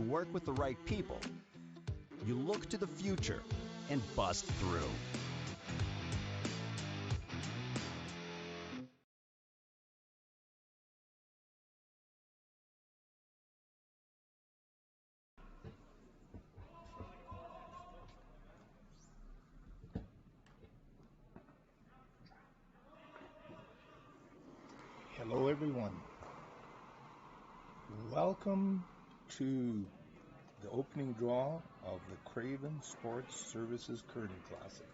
work with the right people, you look to the future and bust through. Hello everyone. Welcome to the opening draw of the Craven Sports Services Curling Classic.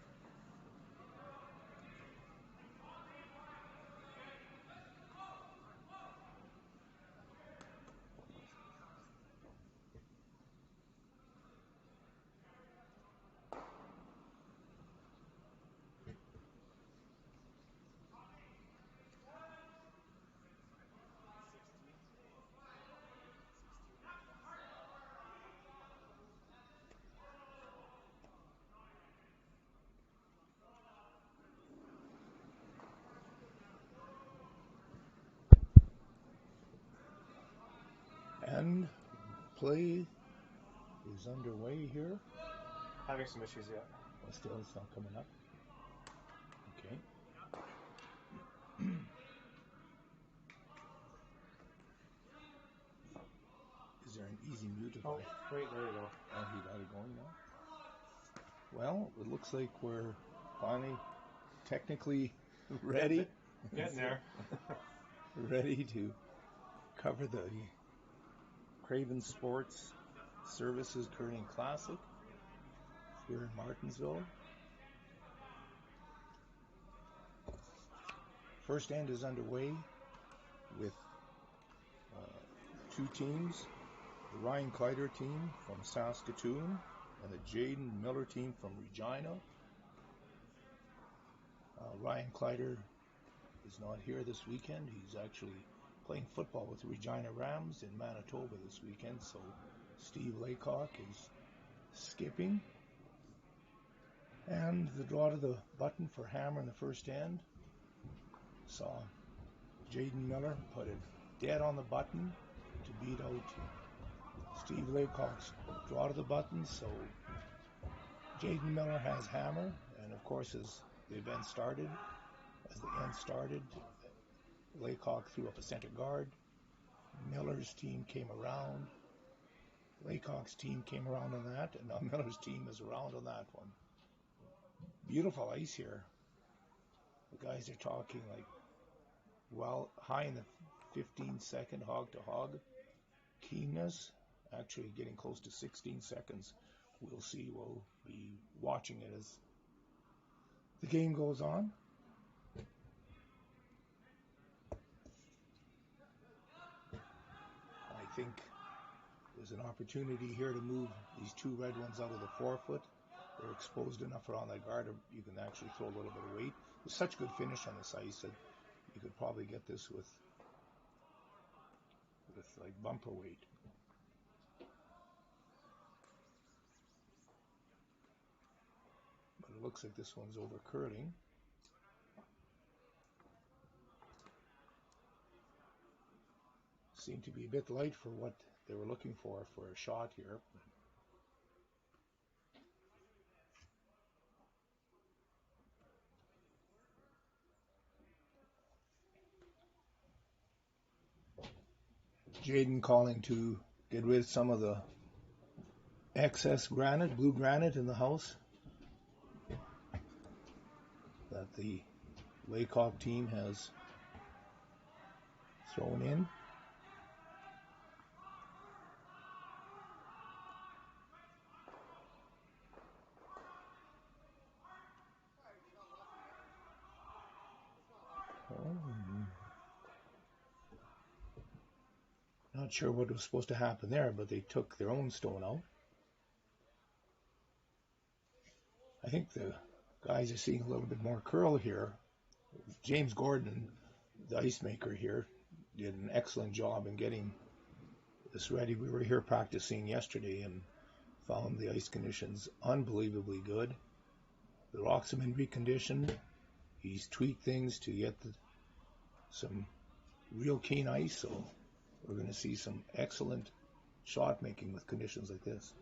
And play is underway here. Having some issues yet. Well, still, it's not coming up. Okay. Is there an easy mute? Oh, wait, there you go. Oh, he got it going now. Well, it looks like we're finally technically ready. Getting there. Ready to cover the Craven Sports Services Curling Classic here in Martensville. First end is underway with two teams, the Ryan Kleiter team from Saskatoon and the Jaedon Miller team from Regina. Ryan Kleiter is not here this weekend. He's actually playing football with the Regina Rams in Manitoba this weekend, so Steve Laycock is skipping. And the draw to the button for hammer in the first end saw Jaedon Miller put it dead on the button to beat out Steve Laycock's draw to the button, so Jaedon Miller has hammer, and of course as the end started, Laycock threw up a center guard. Miller's team came around. Laycock's team came around on that, and now Miller's team is around on that one. Beautiful ice here. The guys are talking like, well, high in the 15-second hog-to-hog keenness, actually getting close to 16 seconds. We'll see. We'll be watching it as the game goes on. I think there's an opportunity here to move these two red ones out of the forefoot. They're exposed enough around that guard, you can actually throw a little bit of weight. There's such good finish on this ice that you could probably get this with like bumper weight. But it looks like this one's over curling. Seemed to be a bit light for what they were looking for a shot here. Jaedon calling to get rid of some of the excess granite, blue granite in the house that the Laycock team has thrown in. Not sure what was supposed to happen there, but they took their own stone out. I think the guys are seeing a little bit more curl here. James Gordon, the ice maker here, did an excellent job in getting this ready. We were here practicing yesterday and found the ice conditions unbelievably good. The rocks have been reconditioned. He's tweaked things to get some real keen ice, so we're going to see some excellent shot making with conditions like this.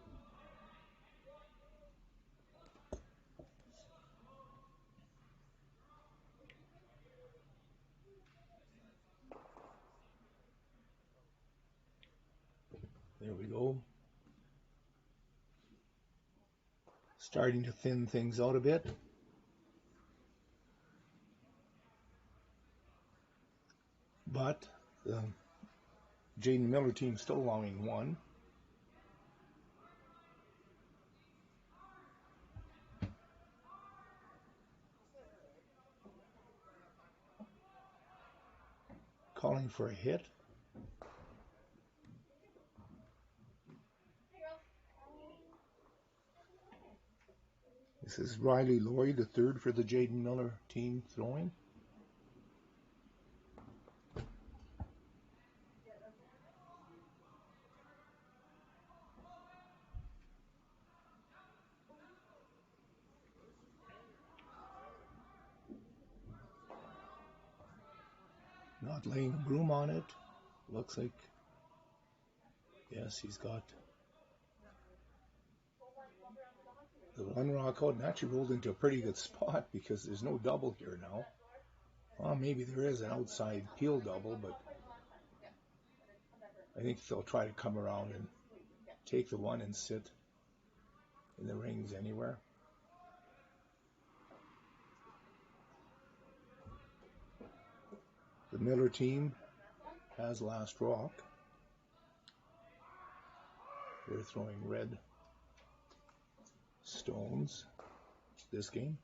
There we go. Starting to thin things out a bit. But the Jaedon Miller team still allowing one. Calling for a hit. This is Riley Lloyd, the third for the Jaedon Miller team throwing. Not laying a broom on it. Looks like, yes, he's got the one rock out and actually rolled into a pretty good spot because there's no double here now. Well, maybe there is an outside peel double, but I think they'll try to come around and take the one and sit in the rings anywhere. The Miller team has last rock. They're throwing red stones this game.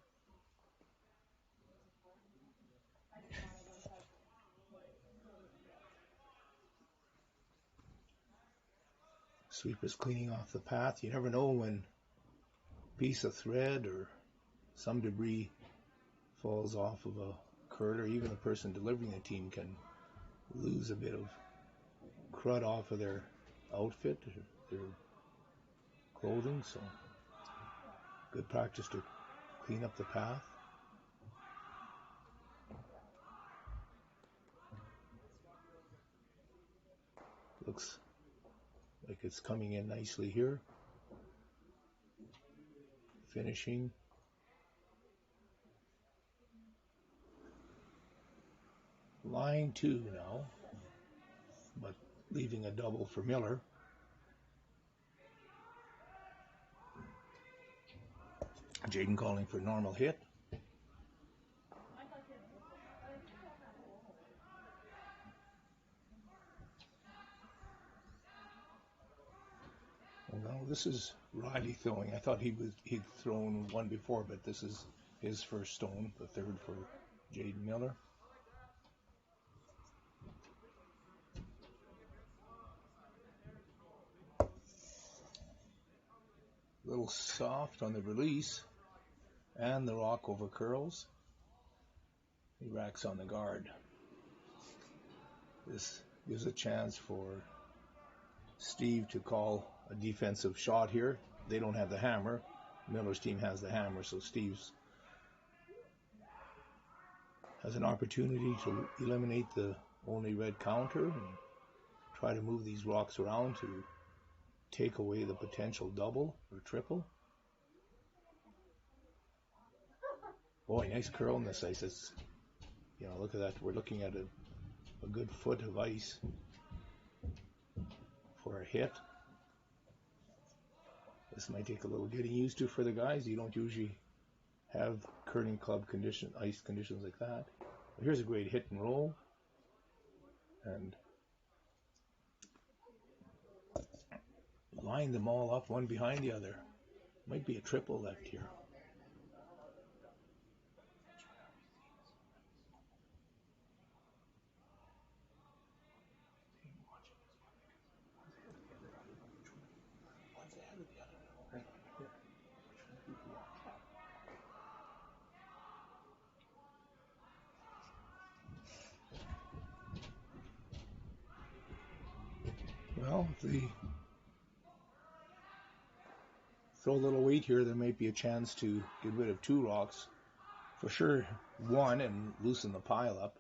Sweeper's cleaning off the path. You never know when a piece of thread or some debris falls off of a curler. Even the person delivering the team can lose a bit of crud off of their outfit, their clothing. So good practice to clean up the path. Looks like it's coming in nicely here. Finishing. Line 2 now, but leaving a double for Miller. Jaedon calling for normal hit. Well, this is Riley throwing. I thought he'd thrown one before, but this is his first stone, the third for Jaedon Miller. A little soft on the release, and the rock over curls. He racks on the guard. This gives a chance for Steve to call a defensive shot here. They don't have the hammer. Miller's team has the hammer, so Steve's has an opportunity to eliminate the only red counter and try to move these rocks around to take away the potential double or triple. Boy, nice curl in this ice. It's, you know, look at that. We're looking at a good foot of ice for a hit. This might take a little getting used to for the guys. You don't usually have curling club ice conditions like that. But here's a great hit and roll. And line them all up one behind the other. Might be a triple left here. Well, if they throw a little weight here, there might be a chance to get rid of two rocks. For sure, one, and loosen the pile up.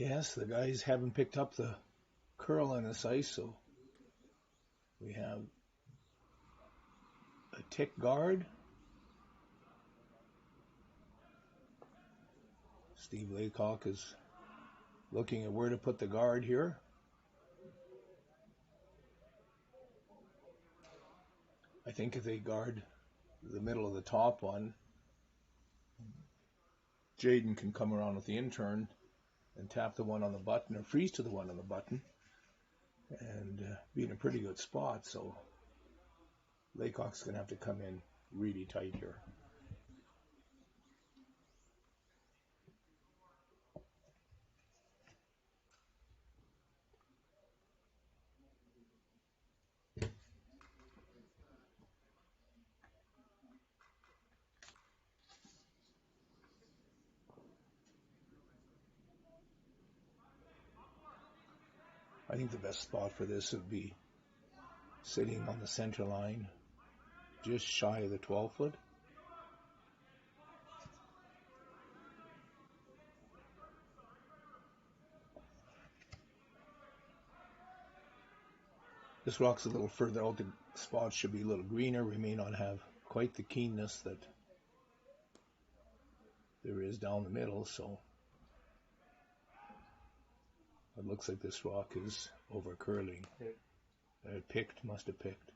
Yes, the guys haven't picked up the curl on this ice, so we have a tick guard. Steve Laycock is looking at where to put the guard here. I think if they guard the middle of the top one, Jaedon can come around with the intern and tap the one on the button or freeze to the one on the button and be in a pretty good spot. So Laycock's going to have to come in really tight here. I think the best spot for this would be sitting on the center line, just shy of the 12-foot. This rock's a little further out. The spots should be a little greener. We may not have quite the keenness that there is down the middle, so it looks like this rock is over curling. It picked, must have picked.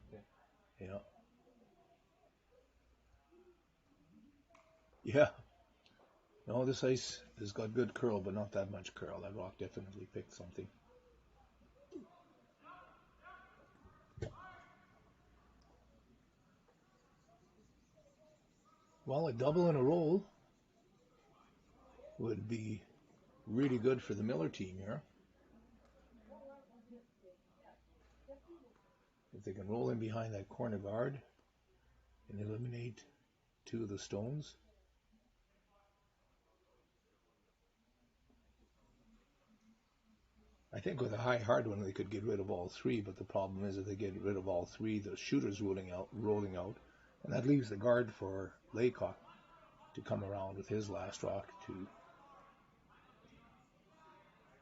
Yeah. Yeah. No, this ice has got good curl, but not that much curl. That rock definitely picked something. Well, a double and a roll would be really good for the Miller team here. If they can roll in behind that corner guard and eliminate two of the stones. I think with a high hard one they could get rid of all three, but the problem is if they get rid of all three, the shooter's rolling out, and that leaves the guard for Laycock to come around with his last rock to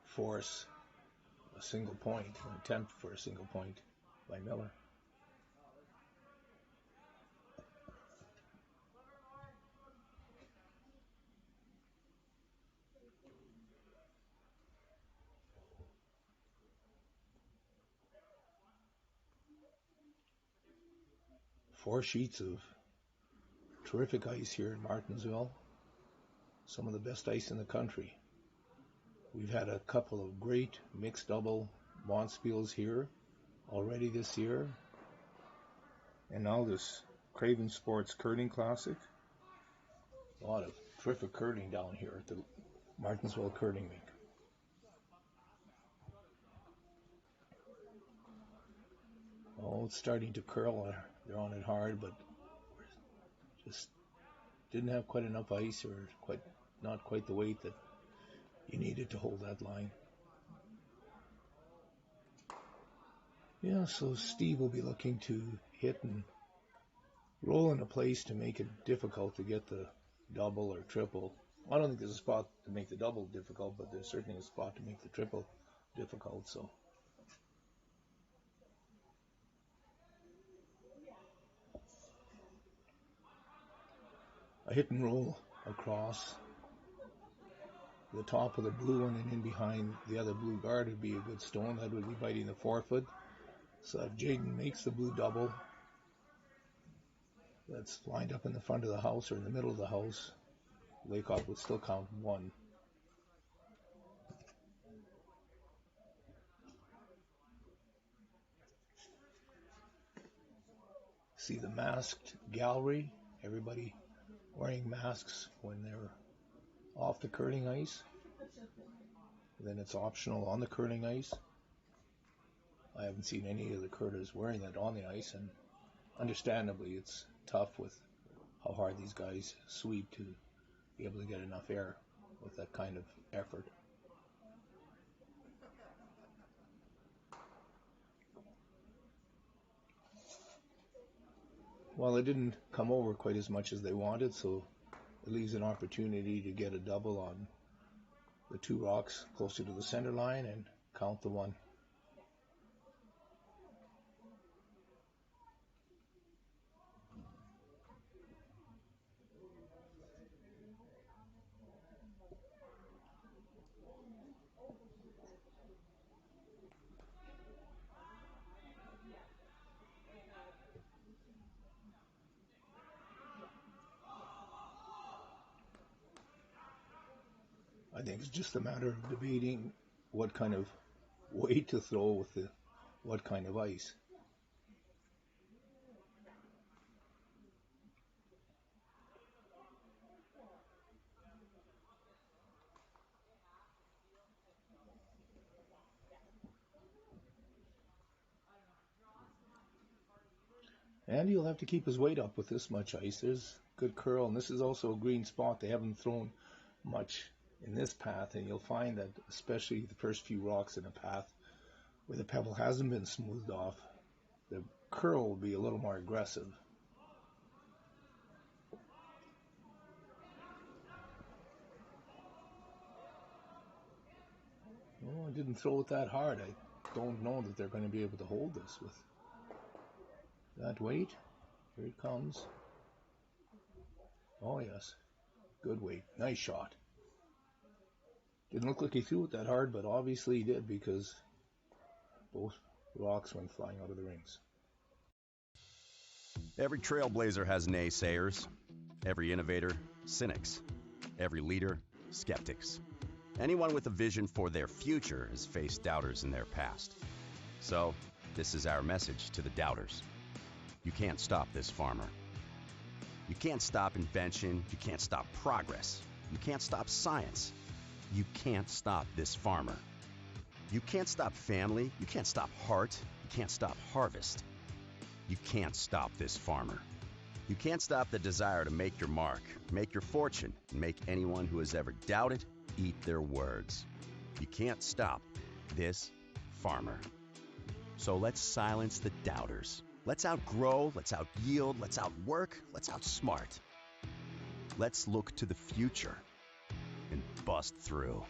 force a single point, an attempt for a single point by Miller. Four sheets of terrific ice here in Martensville. Some of the best ice in the country. We've had a couple of great mixed double Martensvilles here already this year. And now this Craven Sports Curling Classic. A lot of terrific curling down here at the Martensville Curling Rink. Oh, it's starting to curl. They're on it hard, but just didn't have quite enough ice, or not quite the weight that you needed to hold that line. Yeah, so Steve will be looking to hit and roll into place to make it difficult to get the double or triple. I don't think there's a spot to make the double difficult, but there's certainly a spot to make the triple difficult. So a hit and roll across the top of the blue one and in behind the other blue guard would be a good stone. That would be biting the 4-foot. So if Jaedon makes the blue double, that's lined up in the front of the house or in the middle of the house, Laycock would still count one. See the masked gallery, everybody wearing masks when they're off the curling ice. Then it's optional on the curling ice. I haven't seen any of the curlers wearing that on the ice, and understandably it's tough with how hard these guys sweep to be able to get enough air with that kind of effort. Well, it didn't come over quite as much as they wanted, so it leaves an opportunity to get a double on the 2 rocks closer to the center line and count the 1. I think it's just a matter of debating what kind of weight to throw with what kind of ice. And he'll have to keep his weight up with this much ice. There's good curl, and this is also a green spot. They haven't thrown much in this path, and you'll find that especially the first few rocks in a path where the pebble hasn't been smoothed off, the curl will be a little more aggressive. Oh, I didn't throw it that hard. I don't know that they're going to be able to hold this with that weight. Here it comes. Oh yes, good weight. Nice shot. Didn't look like he threw it that hard, but obviously he did because both rocks went flying out of the rings. Every trailblazer has naysayers. Every innovator, cynics. Every leader, skeptics. Anyone with a vision for their future has faced doubters in their past. So, this is our message to the doubters. You can't stop this farmer. You can't stop invention. You can't stop progress. You can't stop science. You can't stop this farmer. You can't stop family. You can't stop heart. You can't stop harvest. You can't stop this farmer. You can't stop the desire to make your mark, make your fortune, and make anyone who has ever doubted eat their words. You can't stop this farmer. So let's silence the doubters. Let's outgrow, let's outyield, let's outwork, let's outsmart. Let's look to the future and bust through.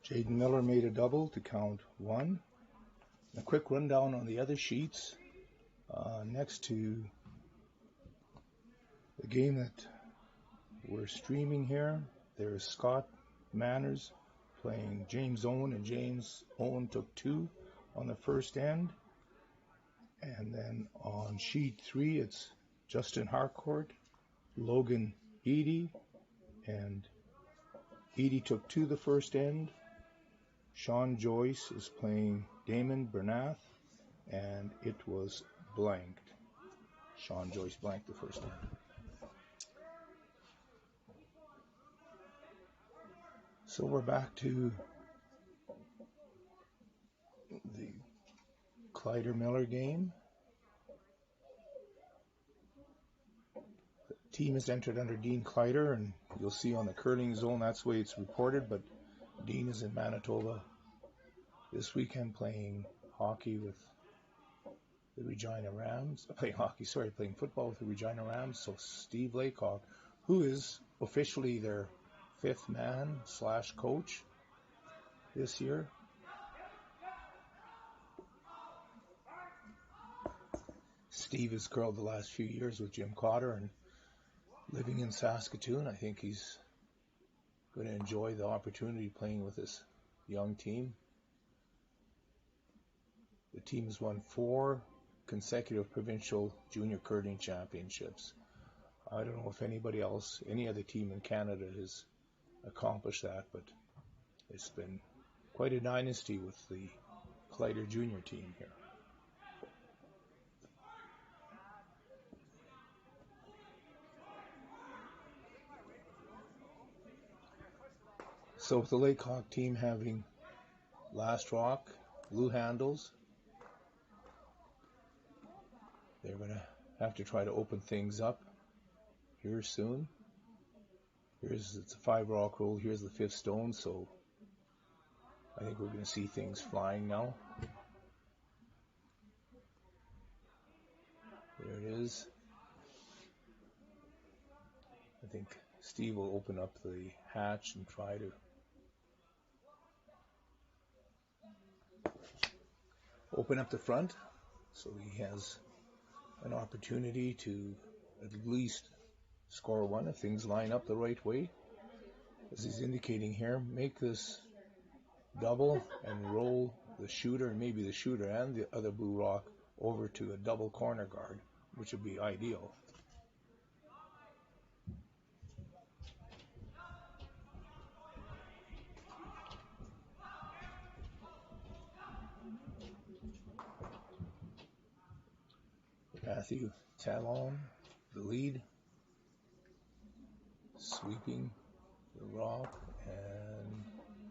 Jaedon Miller made a double to count 1. A quick rundown on the other sheets. Next to the game that we're streaming here, there's Scott Manners playing James Owen, and James Owen took 2 on the first end. And then on sheet 3, it's Justin Harcourt, Logan Eady, and Eady took 2 the first end. Sean Joyce is playing Damon Bernath, and it was blanked. Sean Joyce blanked the first end. So we're back to the Kleiter Miller game. The team is entered under Dean Kleiter, and you'll see on the curling zone that's the way it's reported, but Dean is in Manitoba this weekend playing hockey with the Regina Rams. Playing football with the Regina Rams. So Steve Laycock, who is officially their fifth man / coach this year. Steve has curled the last few years with Jim Cotter, and living in Saskatoon, I think he's going to enjoy the opportunity playing with this young team. The team has won 4 consecutive provincial junior curling championships. I don't know if any other team in Canada has accomplished that, but it's been quite a dynasty with the Kleiter junior team here. So with the Laycock team having last rock, blue handles, they're going to have to try to open things up here soon. It's a 5-rock rule. Here's the 5th stone, so I think we're going to see things flying now. There it is. I think Steve will open up the hatch and try to open up the front, so he has an opportunity to at least score 1 if things line up the right way. As he's indicating here, make this double and roll the shooter, and maybe the shooter and the other blue rock, over to a double corner guard, which would be ideal. Matthew Talon, the lead, sweeping the rock, and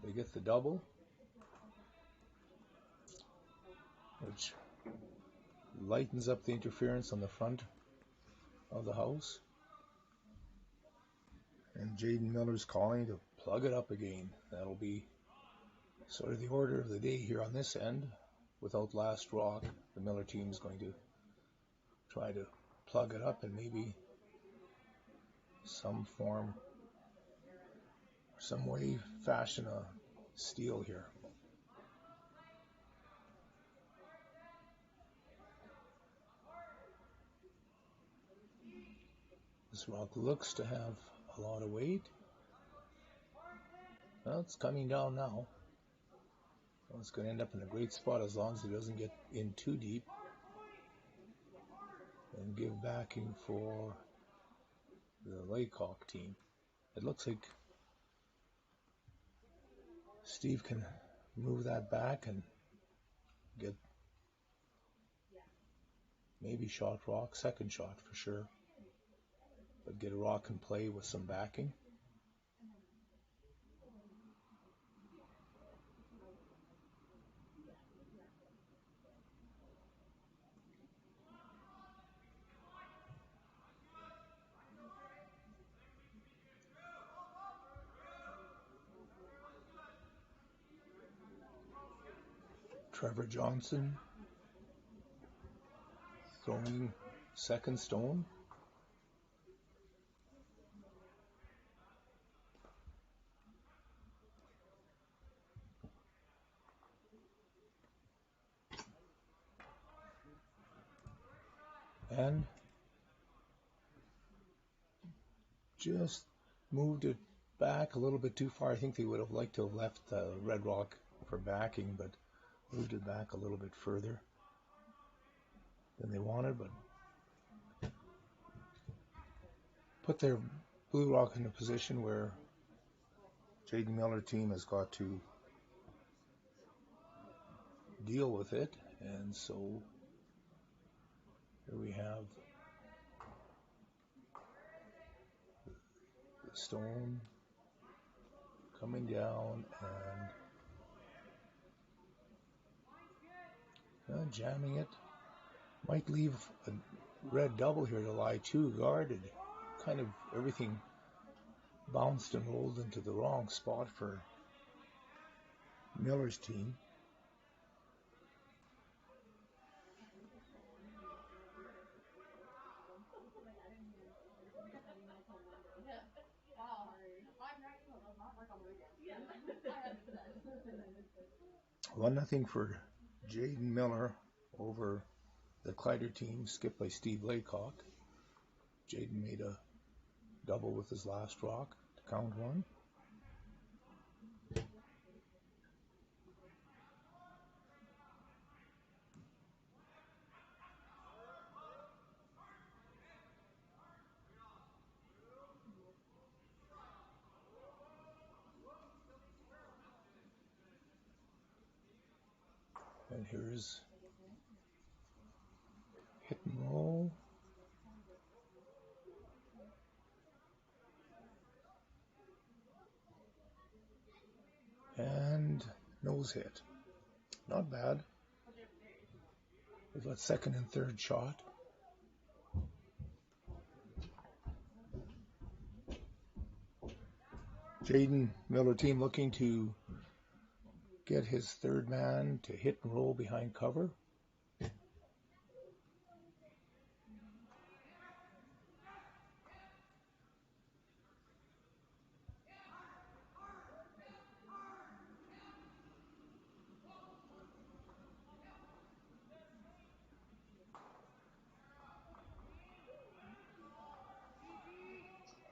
they get the double, which lightens up the interference on the front of the house. And Jaedon Miller's calling to plug it up again. That'll be sort of the order of the day here on this end. Without last rock, the Miller team is going to try to plug it up and maybe some form, some way, fashion a steal here. This rock looks to have a lot of weight. Well, it's coming down now. Well, it's going to end up in a great spot as long as it doesn't get in too deep. And give backing for the Laycock team. It looks like Steve can move that back and get maybe shot rock, second shot for sure, but get a rock in play with some backing. Trevor Johnson throwing second stone. And just moved it back a little bit too far. I think they would have liked to have left Red Rock for backing, but moved it back a little bit further than they wanted, but put their blue rock in a position where Jaedon Miller team has got to deal with it. And so here we have the stone coming down and jamming it. Might leave a red double here to lie two guarded. Kind of everything bounced and rolled into the wrong spot for Miller's team. One nothing for Jaedon Miller over the Kleiter team, skipped by Steve Laycock. Jaedon made a double with his last rock to count one. And here's hit and roll. And nose hit. Not bad. We've got second and third shot. Jaedon Miller team looking to get his third man to hit and roll behind cover.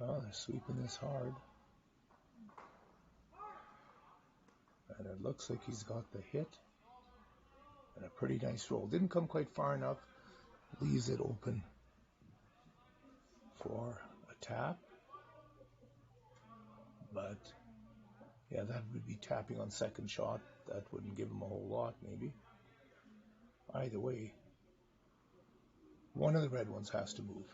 Well, they're sweeping this hard. And it looks like he's got the hit. And a pretty nice roll. Didn't come quite far enough. Leaves it open for a tap. But, yeah, that would be tapping on second shot. That wouldn't give him a whole lot, maybe. Either way, one of the red ones has to move.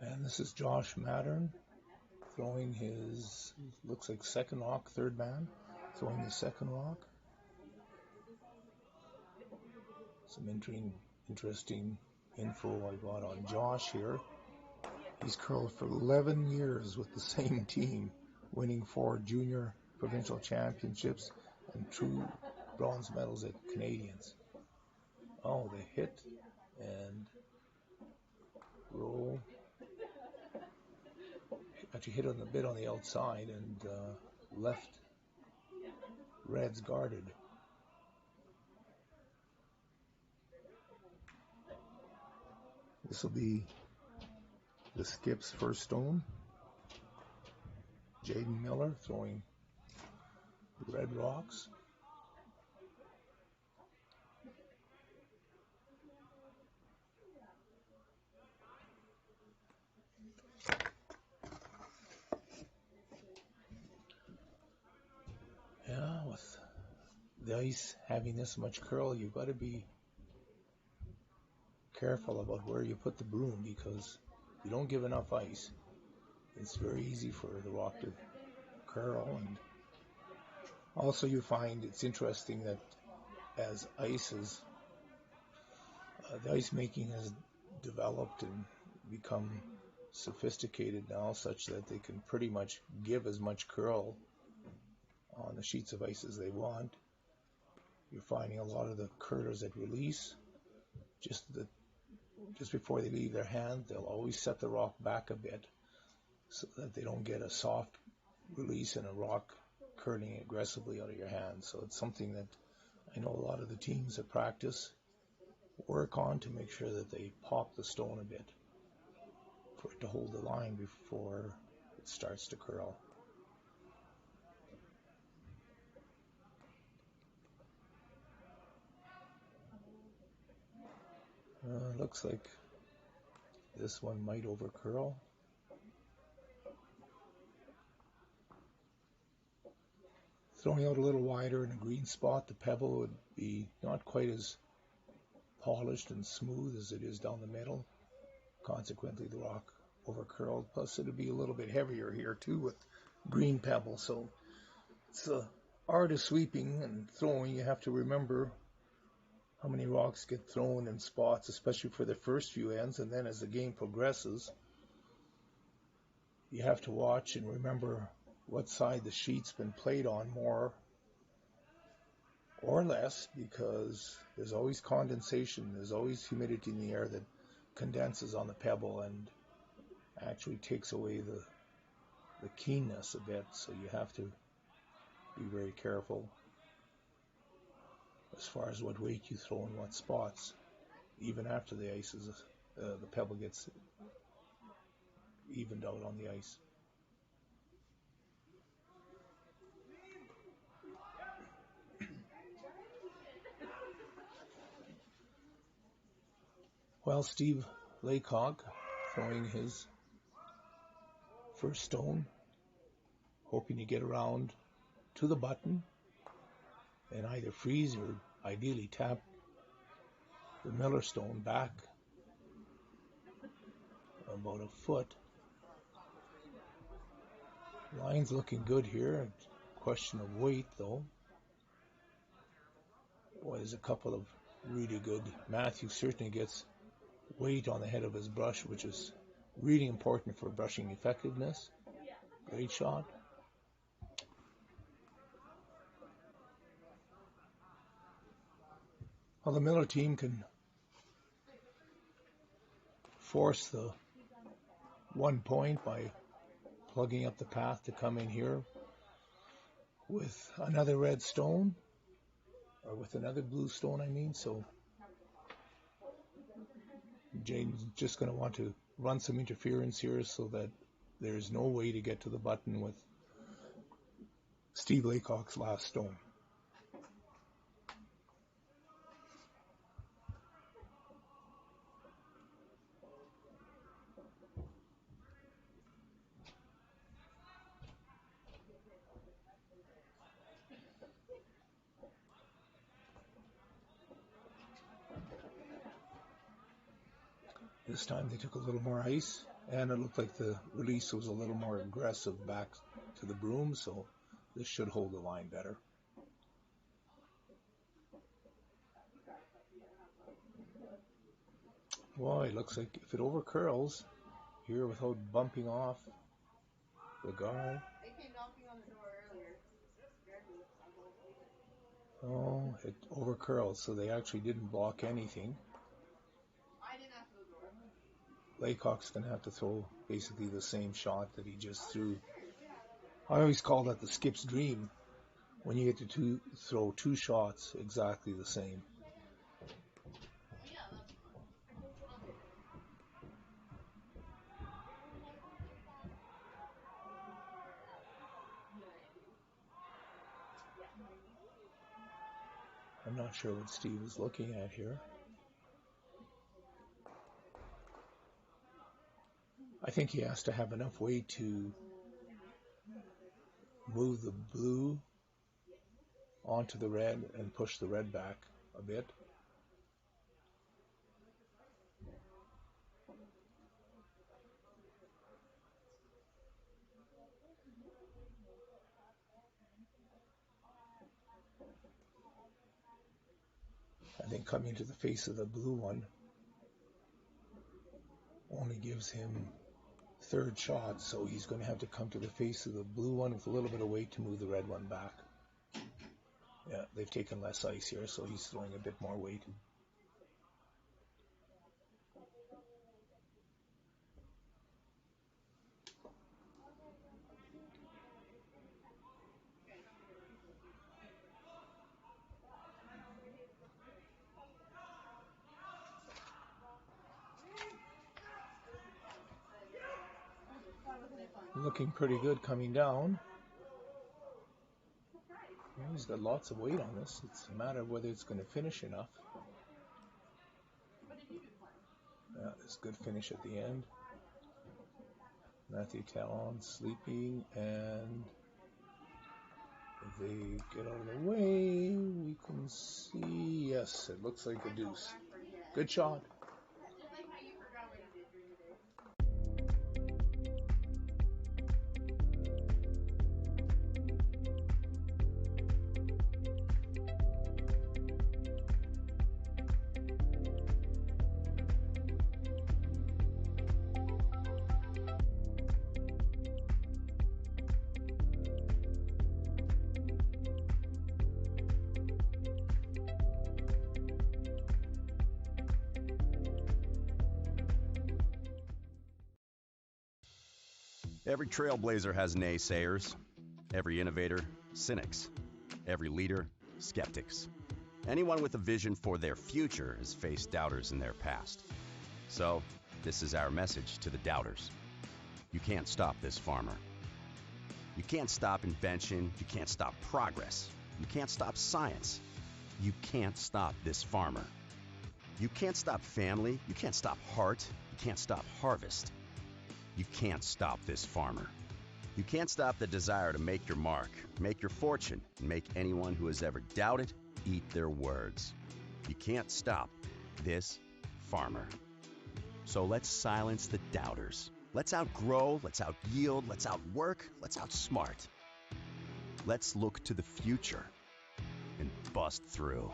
And this is Josh Mattern throwing his, looks like second rock, third man, throwing his second rock. Some interesting info I got on Josh here. He's curled for 11 years with the same team, winning 4 junior provincial championships and 2 bronze medals at Canadians. Oh, they hit and roll. Actually hit on the bit on the outside and left Reds guarded. This will be the skip's first stone. Jaedon Miller throwing red rocks. Yeah, with the ice having this much curl, you've got to be careful about where you put the broom, because if you don't give enough ice, it's very easy for the rock to curl. And also you find it's interesting that as ice is, the ice making has developed and become sophisticated now, such that they can pretty much give as much curl on the sheets of ice as they want. You're finding a lot of the curlers that release, just before they leave their hand, they'll always set the rock back a bit so that they don't get a soft release and a rock curling aggressively out of your hand. So it's something that I know a lot of the teams that practice work on to make sure that they pop the stone a bit for it to hold the line before it starts to curl. Looks like This one might over curl. Throwing out a little wider in a green spot, the pebble would be not quite as polished and smooth as it is down the middle. Consequently, the rock over curled. Plus, it would be a little bit heavier here too with green pebble. So it's the art of sweeping and throwing. You have to remember how many rocks get thrown in spots, especially for the first few ends, and then as the game progresses, you have to watch and remember what side the sheet's been played on more or less, because there's always condensation, there's always humidity in the air that condenses on the pebble and actually takes away the keenness a bit, so you have to be very careful as far as what weight you throw in what spots, even after the ice is, the pebble gets evened out on the ice. Well, Steve Laycock throwing his first stone, hoping to get around to the button and either freeze or ideally tap the Miller stone back about a foot. Line's looking good here. Question of weight, though. Boy, there's a couple of really good. Matthew certainly gets weight on the head of his brush, which is really important for brushing effectiveness. Great shot. Well, the Miller team can force the 1 point by plugging up the path to come in here with another red stone, or with another blue stone, I mean. So Jaedon's just going to want to run some interference here so that there's no way to get to the button with Steve Laycock's last stone. This time they took a little more ice, and it looked like the release was a little more aggressive back to the broom, so this should hold the line better. Well, it looks like if it over curls here without bumping off the guard. They came knocking on the door earlier. Oh, it over curls, so they actually didn't block anything. I didn't have to the door. Laycock's going to have to throw basically the same shot that he just threw. I always call that the skip's dream, when you get to throw two shots exactly the same. I'm not sure what Steve is looking at here. I think he has to have enough weight to move the blue onto the red and push the red back a bit. I think coming to the face of the blue one only gives him third shot, so he's going to have to come to the face of the blue one with a little bit of weight to move the red one back. Yeah, they've taken less ice here, so he's throwing a bit more weight. Looking pretty good coming down. Well, he's got lots of weight on this. It's a matter of whether it's going to finish enough. It's a good finish at the end. Matthew Talon sleeping, and if they get out of the way, we can see, yes, it looks like a deuce. Good shot. Just like how you forgot what you did during the day. Every trailblazer has naysayers. Every innovator, cynics. Every leader, skeptics. Anyone with a vision for their future has faced doubters in their past. So, this is our message to the doubters. You can't stop this farmer. You can't stop invention. You can't stop progress. You can't stop science. You can't stop this farmer. You can't stop family. You can't stop heart. You can't stop harvest. You can't stop this farmer. You can't stop the desire to make your mark, make your fortune, and make anyone who has ever doubted eat their words. You can't stop this farmer. So let's silence the doubters. Let's outgrow, let's outyield, let's outwork, let's outsmart. Let's look to the future and bust through.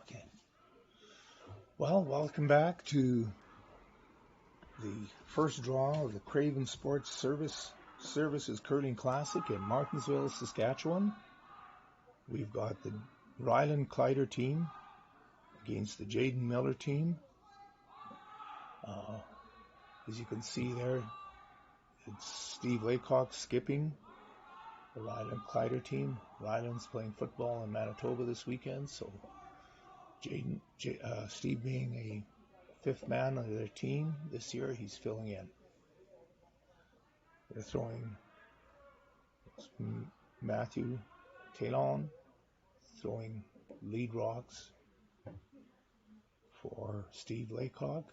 Okay. Well, welcome back to the first draw of the Craven Sports Services Curling Classic in Martensville, Saskatchewan. We've got the Rylan Kleiter team against the Jaedon Miller team. As you can see there, it's Steve Laycock skipping the Rylan Kleiter team. Rylan's playing football in Manitoba this weekend, so Steve being a fifth man on their team this year, he's filling in. They're throwing Matthew Talon throwing lead rocks for Steve Laycock.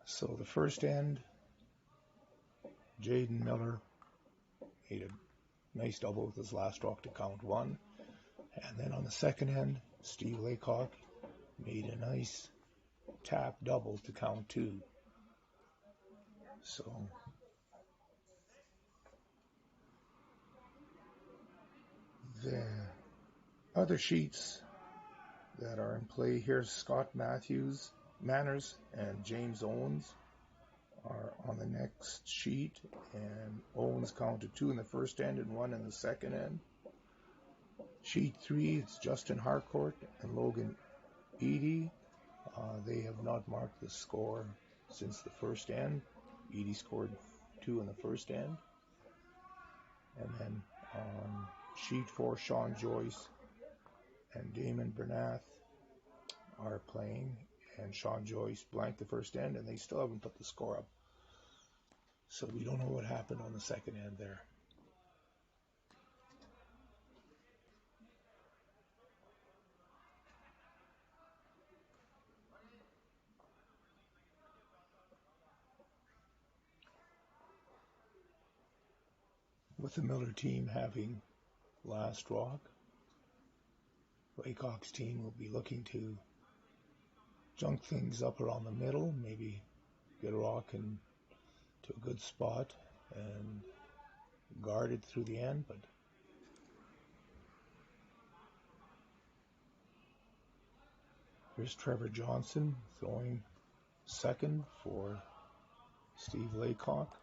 So the first end, Jaedon Miller made a nice double with his last rock to count one. And then on the second end, Steve Laycock made a nice tap double to count two. So the other sheets that are in play here, Scott Manners and James Owens are on the next sheet, and Owens counted two in the first end and one in the second end. Sheet 3, it's Justin Harcourt and Logan Eady. They have not marked the score since the first end. Eady scored 2 in the first end. And then on sheet 4, Sean Joyce and Damon Bernath are playing, and Sean Joyce blanked the first end, and they still haven't put the score up. So we don't know what happened on the second end there. with the Miller team having last rock. Laycock's team will be looking to junk things up around the middle, maybe get a rock into a good spot and guard it through the end, but here's Trevor Johnson throwing second for Steve Laycock.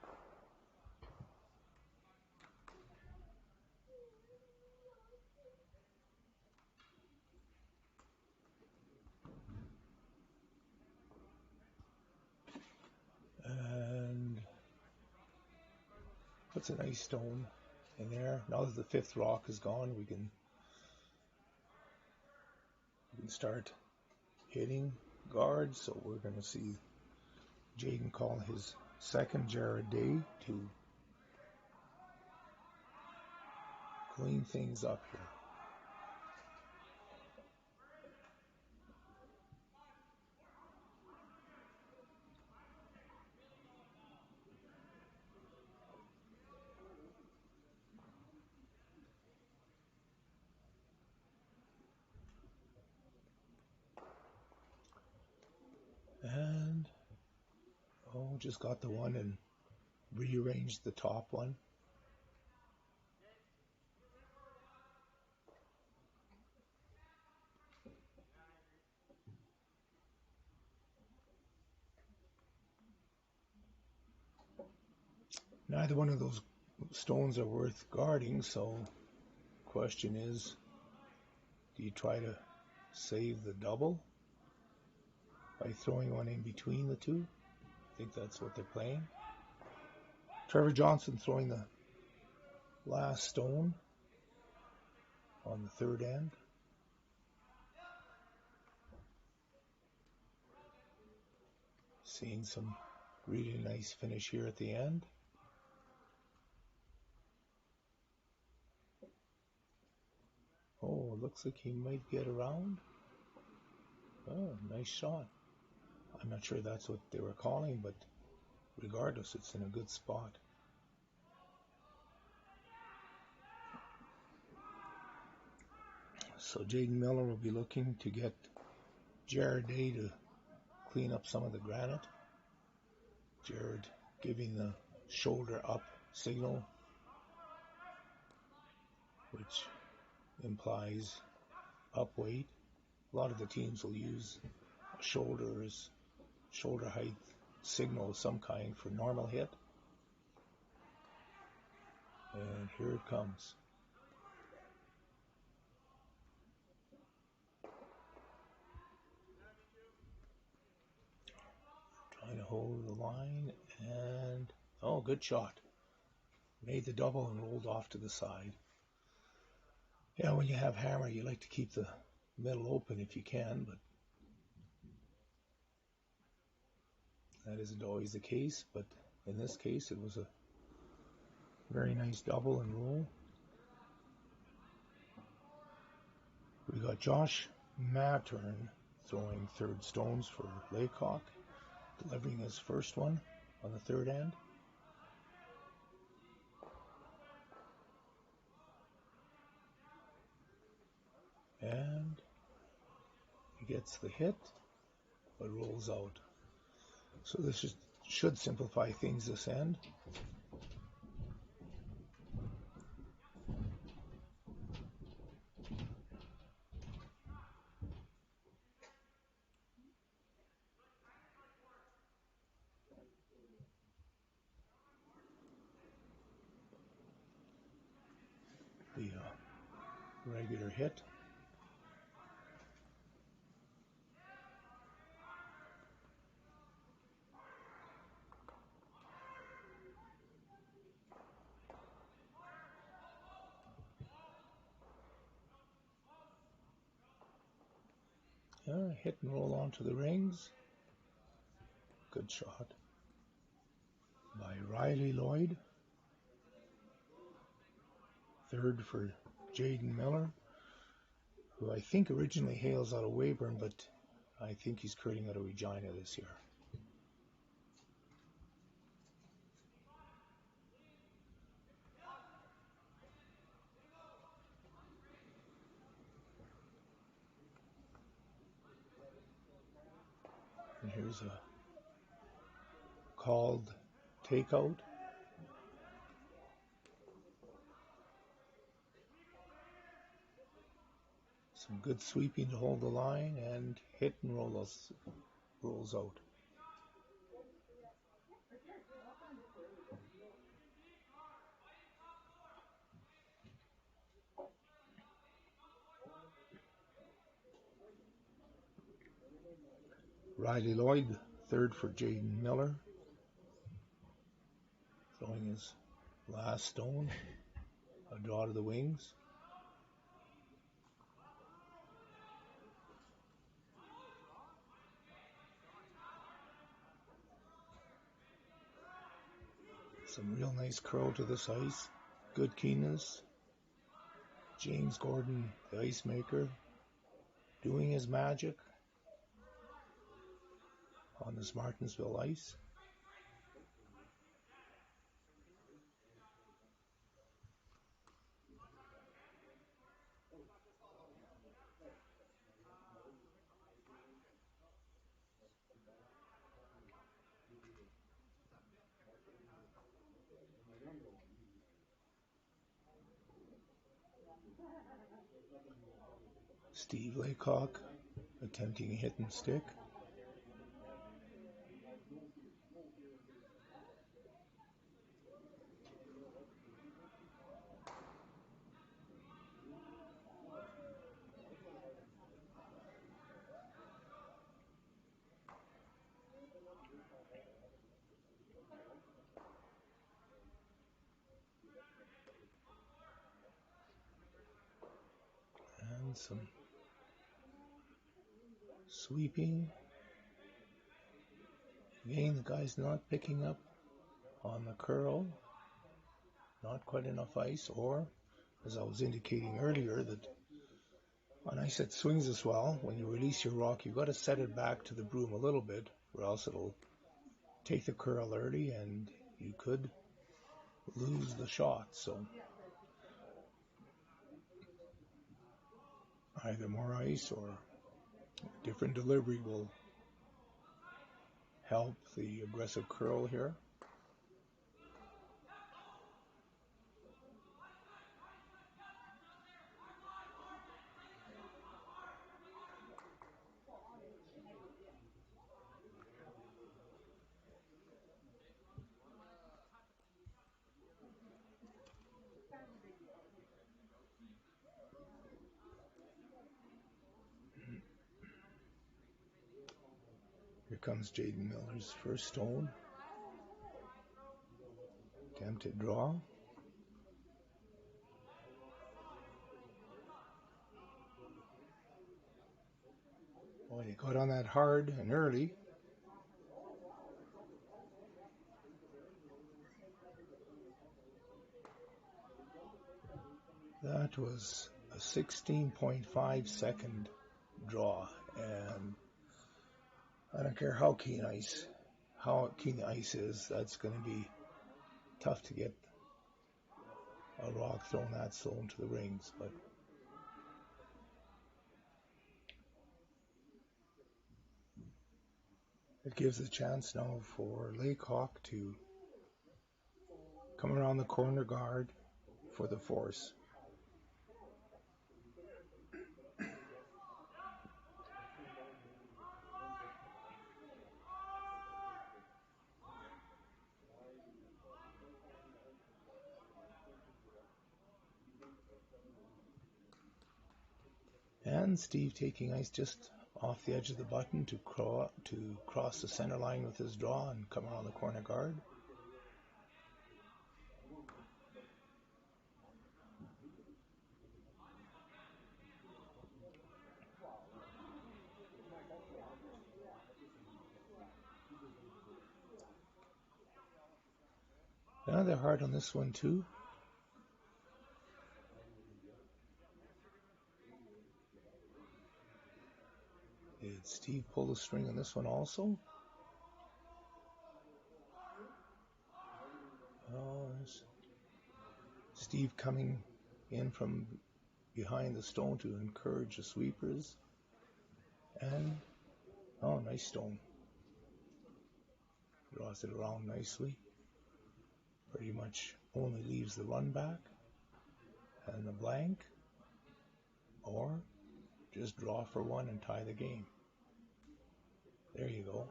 And puts a nice stone in there. Now that the fifth rock is gone, we can start hitting guards. So we're going to see Jaedon call his second Jared Day to clean things up here. And just got the one and rearranged the top one. Neither one of those stones are worth guarding, so the question is, do you try to save the double by throwing one in between the two? I think that's what they're playing. Trevor Johnson throwing the last stone on the third end. Seeing some really nice finish here at the end. Oh, looks like he might get around. Oh, nice shot. I'm not sure that's what they were calling, but regardless, it's in a good spot. So Jaedon Miller will be looking to get Jared Day to clean up some of the granite. Jared giving the shoulder up signal, which implies up weight. A lot of the teams will use shoulder height signal of some kind for normal hit. And here it comes. Trying to hold the line, and oh, good shot. Made the double and rolled off to the side. Yeah, when you have hammer, you like to keep the middle open if you can, but that isn't always the case. But in this case, it was a very nice double and roll. We got Josh Mattern throwing third stones for Laycock, delivering his first one on the third end. And he gets the hit, but rolls out. So this should simplify things this end. The regular hit. Hit and roll onto the rings. Good shot by Riley Lloyd. Third for Jaedon Miller, who I think originally hails out of Weyburn, but I think he's curling out of Regina this year. Here's a called takeout. Some good sweeping to hold the line, and hit and rolls out. Riley Lloyd, third for Jaedon Miller, throwing his last stone, a draw to the wings. Some real nice curl to this ice, good keenness. James Gordon, the ice maker, doing his magic on this Martensville ice. Steve Laycock attempting a hit and stick. And some sweeping. Again, the guy's not picking up on the curl. Not quite enough ice, or, as I was indicating earlier, that on ice that swings as well, when you release your rock, you've got to set it back to the broom a little bit, or else it'll take the curl early and you could lose the shot. So either more ice or different delivery will help the aggressive curl here. Here comes Jaedon Miller's first stone. Attempted draw. Boy, he got on that hard and early. That was a 16.5 second draw, and I don't care how keen the ice is, that's going to be tough to get a rock thrown that slow into the rings. But it gives a chance now for Laycock to come around the corner guard for the force. And Steve taking ice just off the edge of the button to cross the center line with his draw and come around the corner guard. Another hard on this one too. Did Steve pull the string on this one also? Oh, there's Steve coming in from behind the stone to encourage the sweepers. And, oh, nice stone. Draws it around nicely. Pretty much only leaves the run back and the blank, or just draw for one and tie the game. There you go.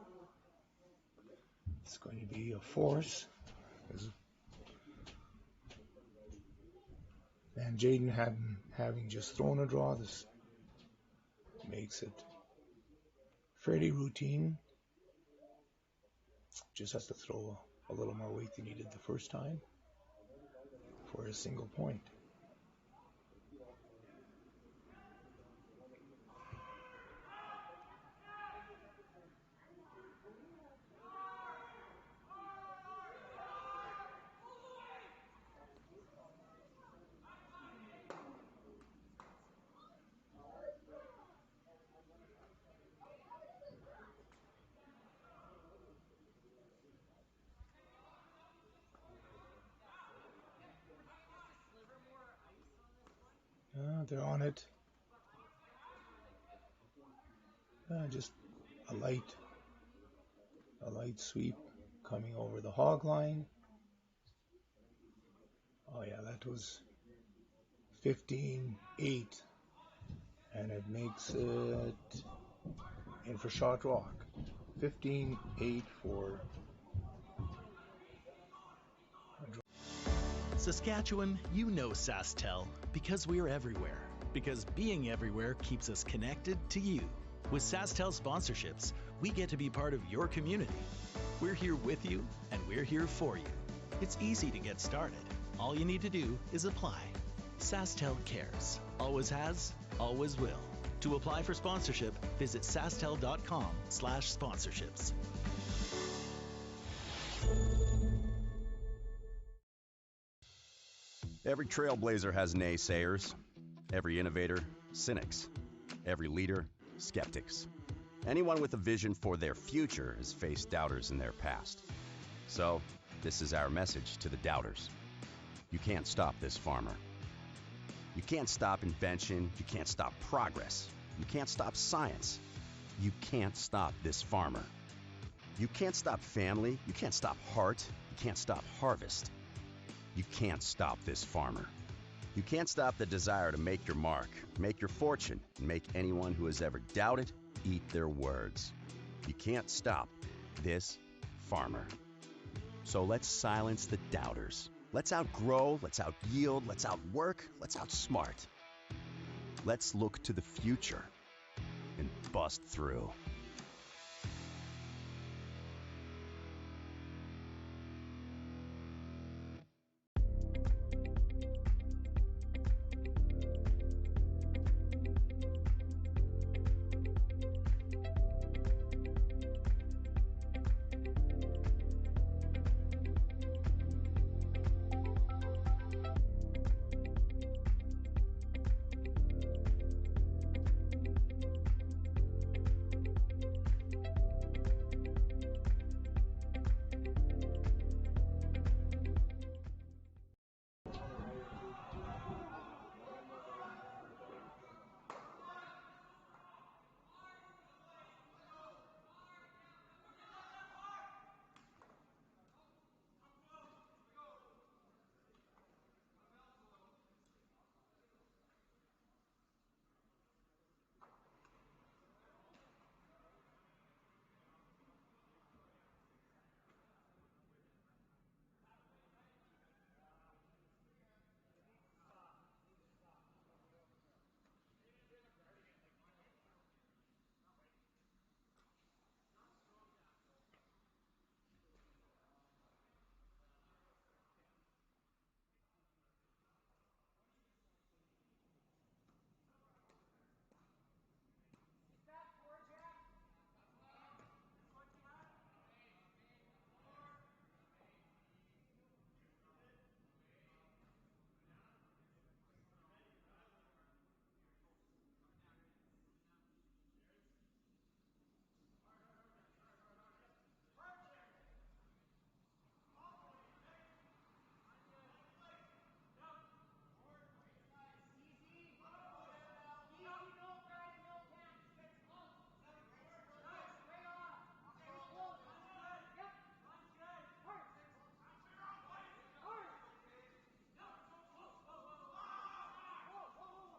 It's going to be a force. And Jaedon having just thrown a draw, this makes it fairly routine. Just has to throw a little more weight than he did the first time for a single point. They're on it. Just a light sweep coming over the hog line. Oh yeah, that was 15-8, and it makes it in for shot rock. 15-8 for Saskatchewan, you know SaskTel because we're everywhere. Because being everywhere keeps us connected to you. With SaskTel sponsorships, we get to be part of your community. We're here with you, and we're here for you. It's easy to get started. All you need to do is apply. SaskTel cares. Always has, always will. To apply for sponsorship, visit sastel.com/sponsorships. Every trailblazer has naysayers. Every innovator, cynics. Every leader, skeptics. Anyone with a vision for their future has faced doubters in their past. So, this is our message to the doubters. You can't stop this farmer. You can't stop invention. You can't stop progress. You can't stop science. You can't stop this farmer. You can't stop family. You can't stop heart. You can't stop harvest. You can't stop this farmer. You can't stop the desire to make your mark, make your fortune, and make anyone who has ever doubted eat their words. You can't stop this farmer. So let's silence the doubters. Let's outgrow, let's outyield, let's outwork, let's outsmart. Let's look to the future and bust through.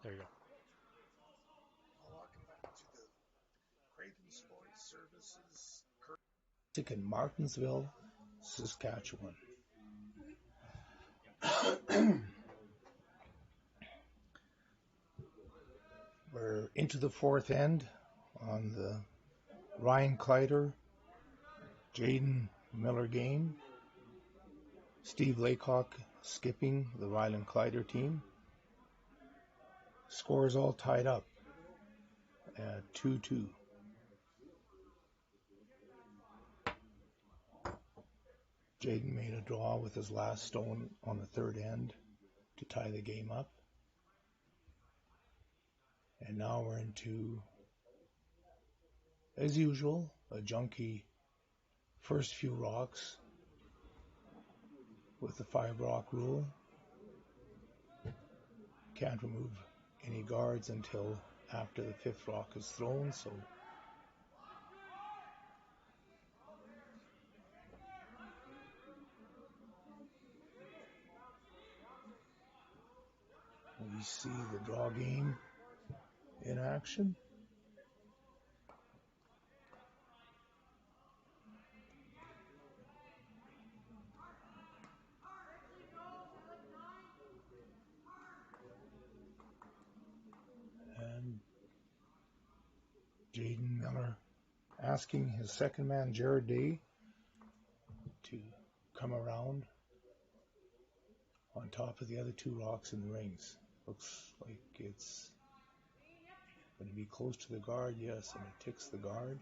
There you go. Welcome back to the Craven Sports Services in Martensville, Saskatchewan. We're into the fourth end on the Ryan Kleiter, Jaedon Miller game. Steve Laycock skipping the Rylan Kleiter team. Scores all tied up at 2-2. Jaedon made a draw with his last stone on the third end to tie the game up. And now we're into, as usual, a junky first few rocks with the 5-rock rule. Can't remove any guards until after the 5th rock is thrown, so we see the draw game in action. And Jaedon Miller asking his second man, Jared Day, to come around on top of the other 2 rocks in the rings. Looks like it's going to be close to the guard, yes, and he ticks the guard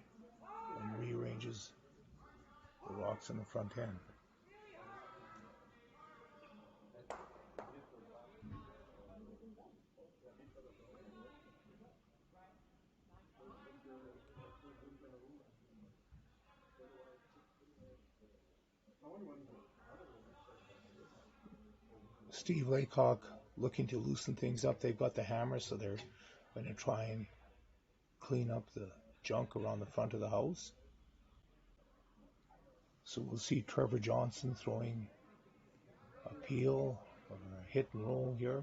and rearranges the rocks in the front end. Steve Laycock looking to loosen things up. They've got the hammer, so they're going to try and clean up the junk around the front of the house. So we'll see Trevor Johnson throwing a peel or a hit and roll here.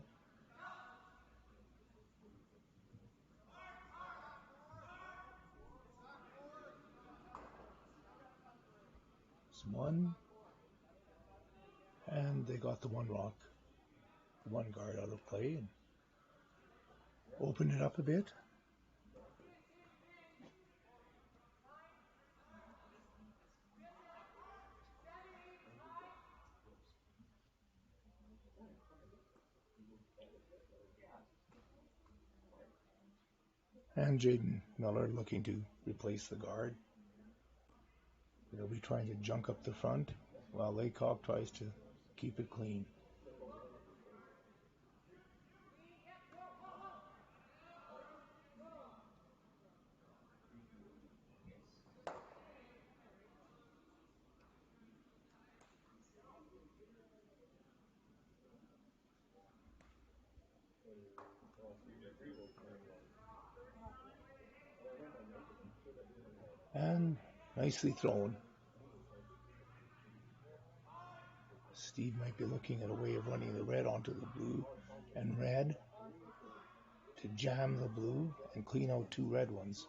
It's one. And they got the 1 rock, 1 guard out of play and opened it up a bit. And Jaedon Miller looking to replace the guard. They'll be trying to junk up the front while Laycock tries to keep it clean. And nicely thrown. Steve might be looking at a way of running the red onto the blue and red to jam the blue and clean out 2 red ones.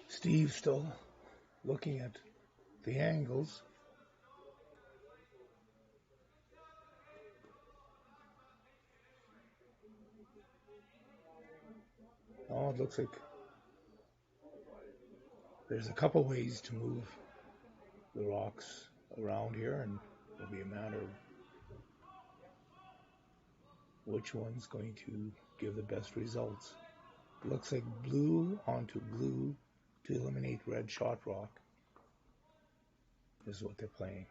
Steve still looking at the angles. Oh, it looks like there's a couple ways to move the rocks around here, and it'll be a matter of which one's going to give the best results. It looks like blue onto blue to eliminate red shot rock is what they're playing.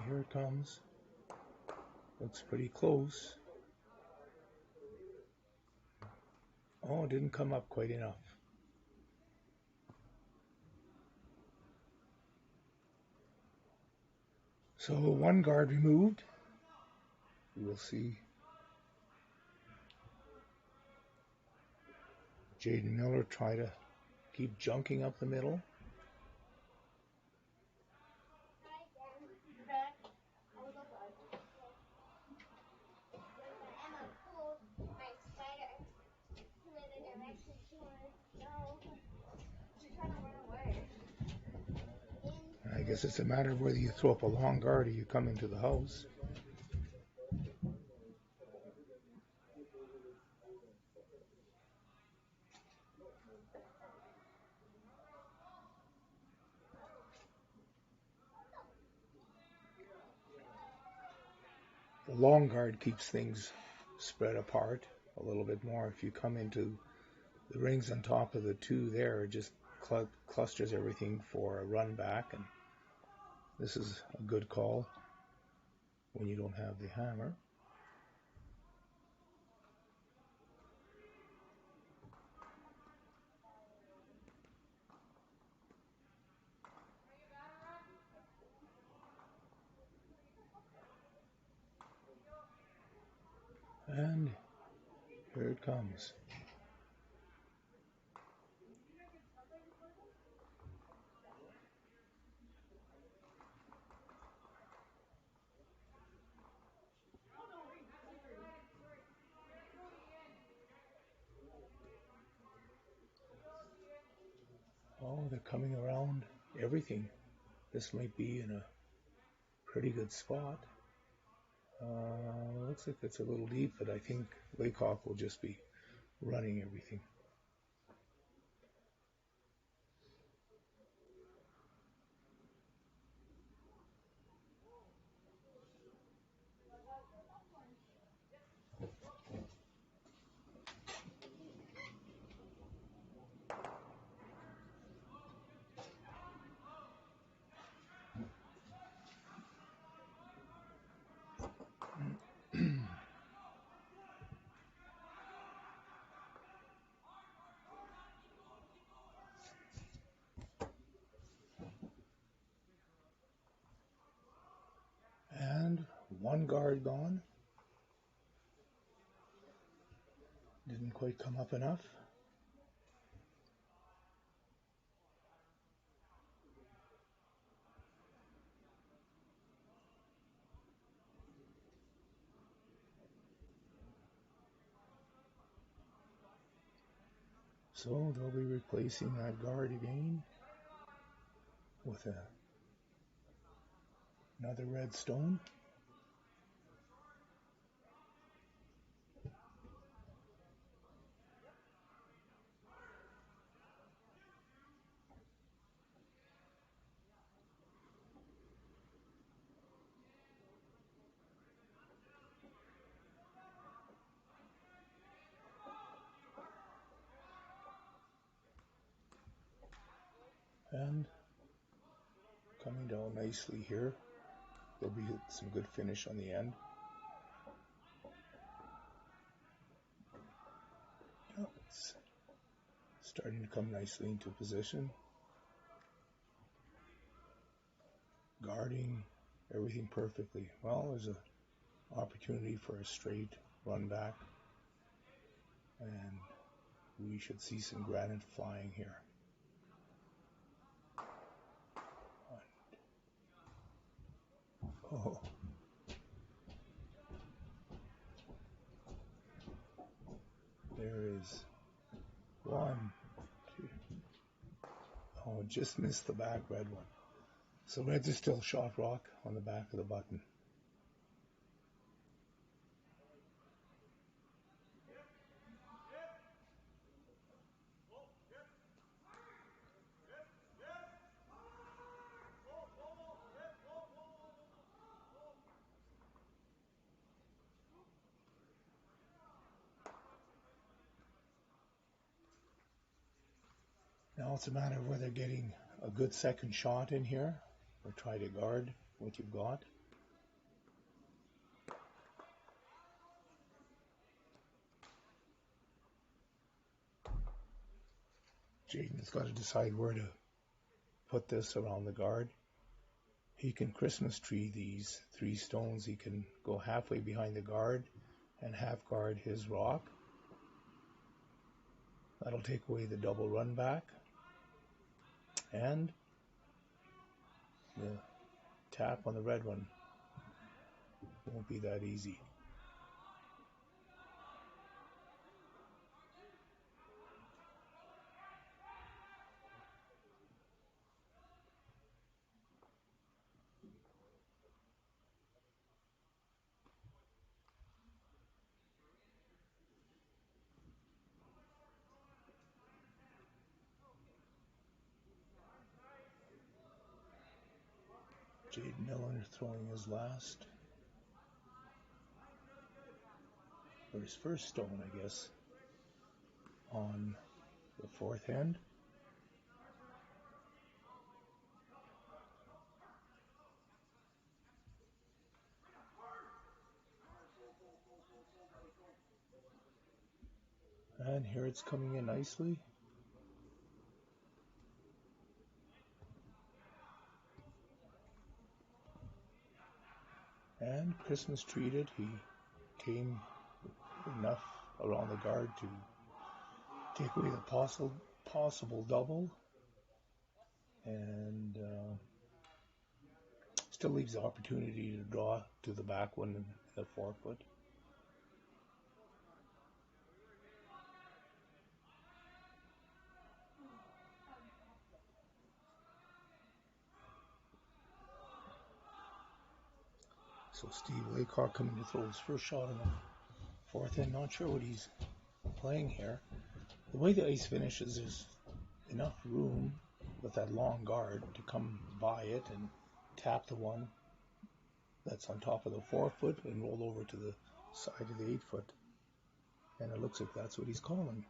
here it comes. Looks pretty close. Oh, it didn't come up quite enough. So one guard removed. You will see Jaedon Miller try to keep junking up the middle. I guess it's a matter of whether you throw up a long guard or you come into the house. The long guard keeps things spread apart a little bit more. If you come into the rings on top of the two there, it just clusters everything for a run back, and this is a good call when you don't have the hammer. And here it comes. Oh, they're coming around everything. This might be in a pretty good spot. Looks like it's a little deep, but I think Laycock will just be running everything. And one guard gone. Didn't quite come up enough. So they'll be replacing that guard again with another red stone. And coming down nicely here. There'll be some good finish on the end. Oh, it's starting to come nicely into position. Guarding everything perfectly. Well, there's an opportunity for a straight run back. And we should see some granite flying here. Oh. There is one, two. Oh, just missed the back red one. So reds are still shot rock on the back of the button. Now it's a matter of whether getting a good second shot in here or try to guard what you've got. Jaedon has got to decide where to put this around the guard. He can Christmas tree these 3 stones. He can go halfway behind the guard and half guard his rock. That'll take away the double run back. And the tap on the red one won't be that easy. Jaedon Miller throwing his last, or his first stone, I guess, on the 4th end. And here it's coming in nicely. And Christmas treated. He came enough around the guard to take away the possible double, and still leaves the opportunity to draw to the back one in the 4-foot. So Steve Laycock coming to throw his first shot on the 4th end. Not sure what he's playing here. The way the ice finishes, there's enough room with that long guard to come by it and tap the one that's on top of the 4-foot and roll over to the side of the 8-foot. And it looks like that's what he's calling.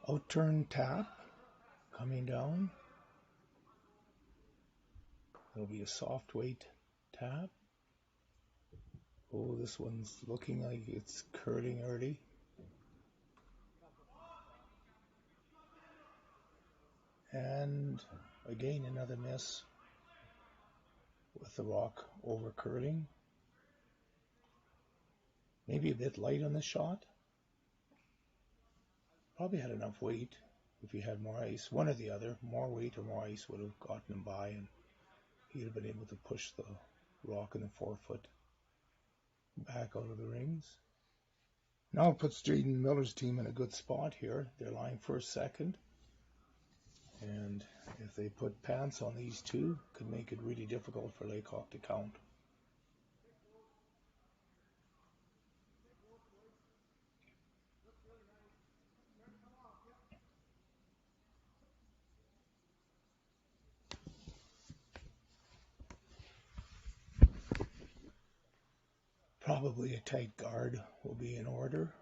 Out-turn tap coming down. It'll be a soft weight tap. Oh, this one's looking like it's curling early. And again, another miss with the rock over curling. Maybe a bit light on this shot. Probably had enough weight if he had more ice. One or the other, more weight or more ice would have gotten him by, and he'd have been able to push the rock in the 4-foot back out of the rings. Now it puts Jaedon Miller's team in a good spot here. They're lying first, second. And if they put pants on these two, it could make it really difficult for Laycock to count. Probably a tight guard will be in order.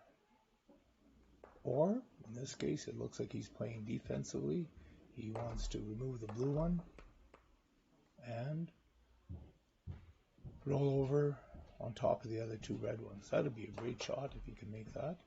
Or, in this case, it looks like he's playing defensively. He wants to remove the blue one and roll over on top of the other 2 red ones. That would be a great shot if he can make that.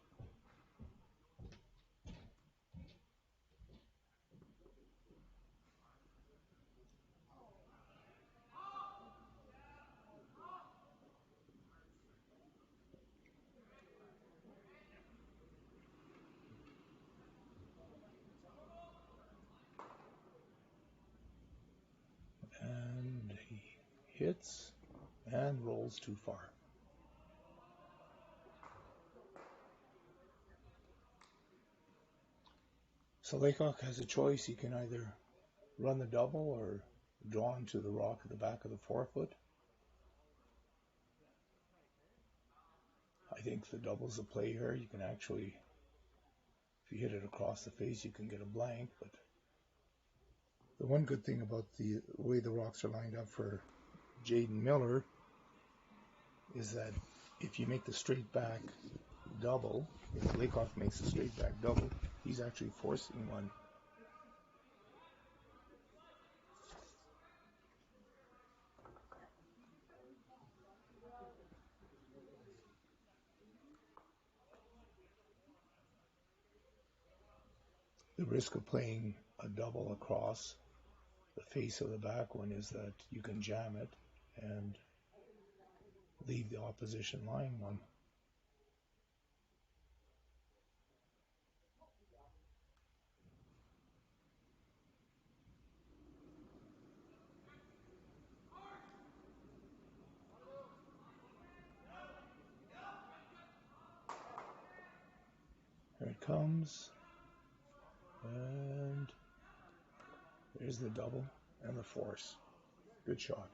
And he hits and rolls too far. So Laycock has a choice. He can either run the double or draw into the rock at the back of the 4-foot. I think the double's a play here. You can actually, if you hit it across the face, you can get a blank. But the one good thing about the way the rocks are lined up for Jaedon Miller is that if you make the straight back double, if Laycock makes the straight back double, he's actually forcing one. The risk of playing a double across the face of the back one is that you can jam it and leave the opposition line one. There it comes. And there's the double and the force. Good shot.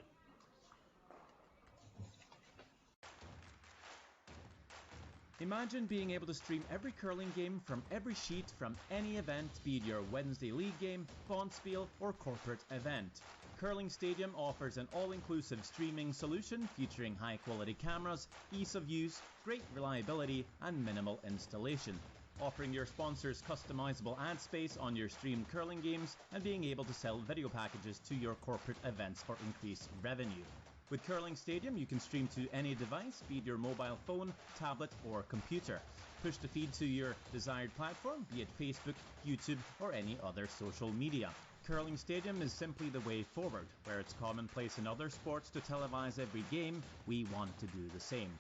Imagine being able to stream every curling game from every sheet from any event, be it your Wednesday league game, bonspiel, or corporate event. Curling Stadium offers an all-inclusive streaming solution featuring high-quality cameras, ease of use, great reliability, and minimal installation. Offering your sponsors customizable ad space on your streamed curling games and being able to sell video packages to your corporate events for increased revenue. With Curling Stadium, you can stream to any device, be it your mobile phone, tablet, or computer. Push the feed to your desired platform, be it Facebook, YouTube, or any other social media. Curling Stadium is simply the way forward. Where it's commonplace in other sports to televise every game, we want to do the same.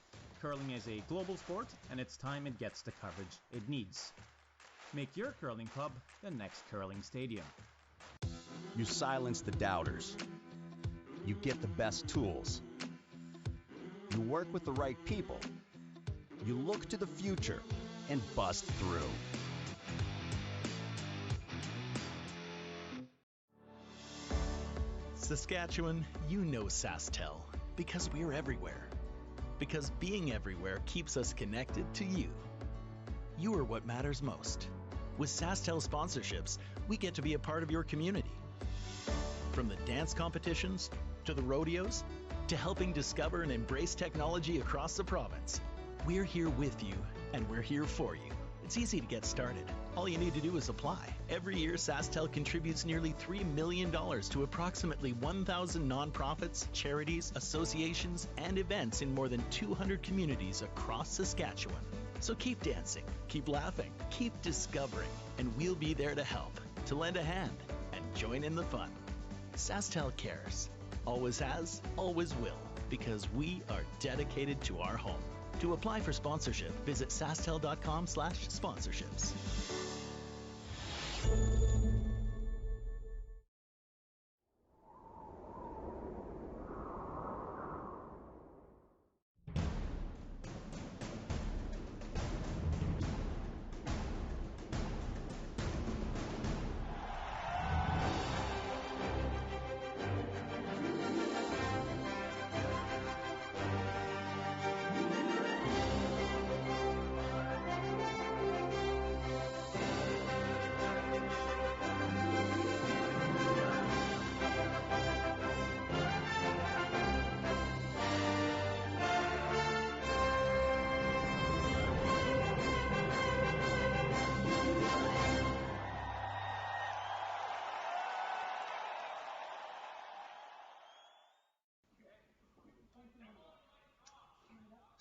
Curling is a global sport, and it's time it gets the coverage it needs. Make your curling club the next Curling Stadium. You silence the doubters. You get the best tools. You work with the right people. You look to the future and bust through. Saskatchewan, you know SaskTel because we're everywhere. Because being everywhere keeps us connected to you. You are what matters most. With SaskTel sponsorships, we get to be a part of your community. From the dance competitions, to the rodeos, to helping discover and embrace technology across the province, we're here with you, and we're here for you. It's easy to get started. All you need to do is apply. Every year, SaskTel contributes nearly $3 million to approximately 1,000 nonprofits, charities, associations, and events in more than 200 communities across Saskatchewan. So keep dancing, keep laughing, keep discovering, and we'll be there to help, to lend a hand, and join in the fun. SaskTel cares. Always has, always will, because we are dedicated to our home. To apply for sponsorship, visit SaskTel.com/sponsorships.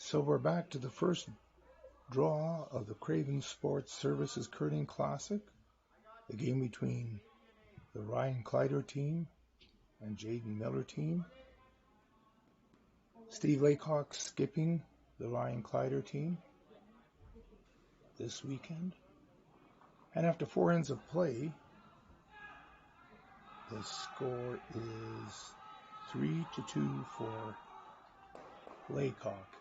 So we're back to the first draw of the Craven Sports Services Curling Classic, the game between the Ryan Kleiter team and Jaedon Miller team. Steve Laycock skipping the Ryan Kleiter team this weekend. And after 4 ends of play, the score is 3-2 for Laycock.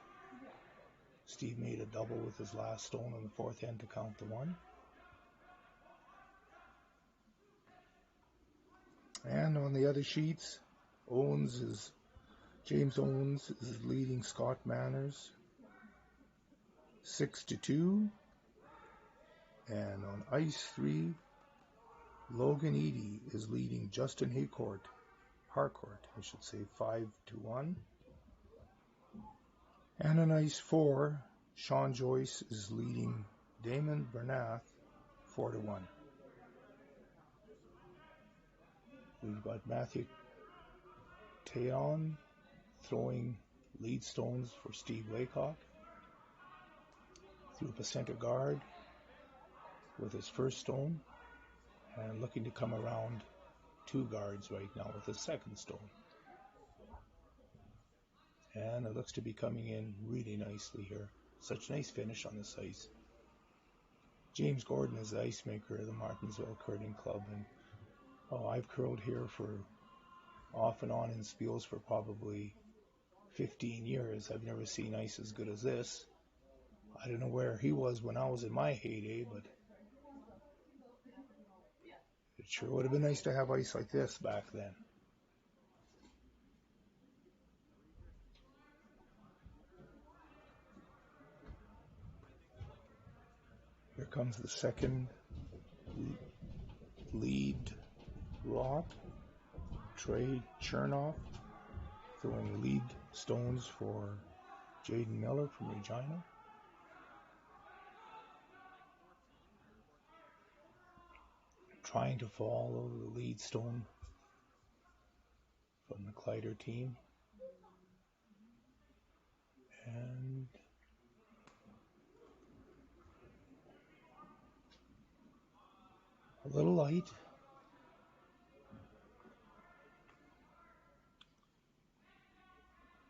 Steve made a double with his last stone on the 4th end to count the 1. And on the other sheets, James Owens is leading Scott Manners 6-2. And on ice 3, Logan Eady is leading Justin Harcourt, I should say, 5-1. And on ice 4, Sean Joyce is leading Damon Bernath 4-1. We've got Matthew Jaedon throwing lead stones for Steve Laycock. Threw up a center guard with his first stone and looking to come around 2 guards right now with his second stone. And it looks to be coming in really nicely here. Such nice finish on this ice. James Gordon is the ice maker of the Martensville Curling Club, and I've curled here for off and on in Spiels for probably 15 years. I've never seen ice as good as this. I don't know where he was when I was in my heyday, but it sure would have been nice to have ice like this back then. Here comes the second lead rock, Trey Chernoff, throwing lead stones for Jaedon Miller from Regina. Trying to follow the lead stone from the Kleiter team. And a little light.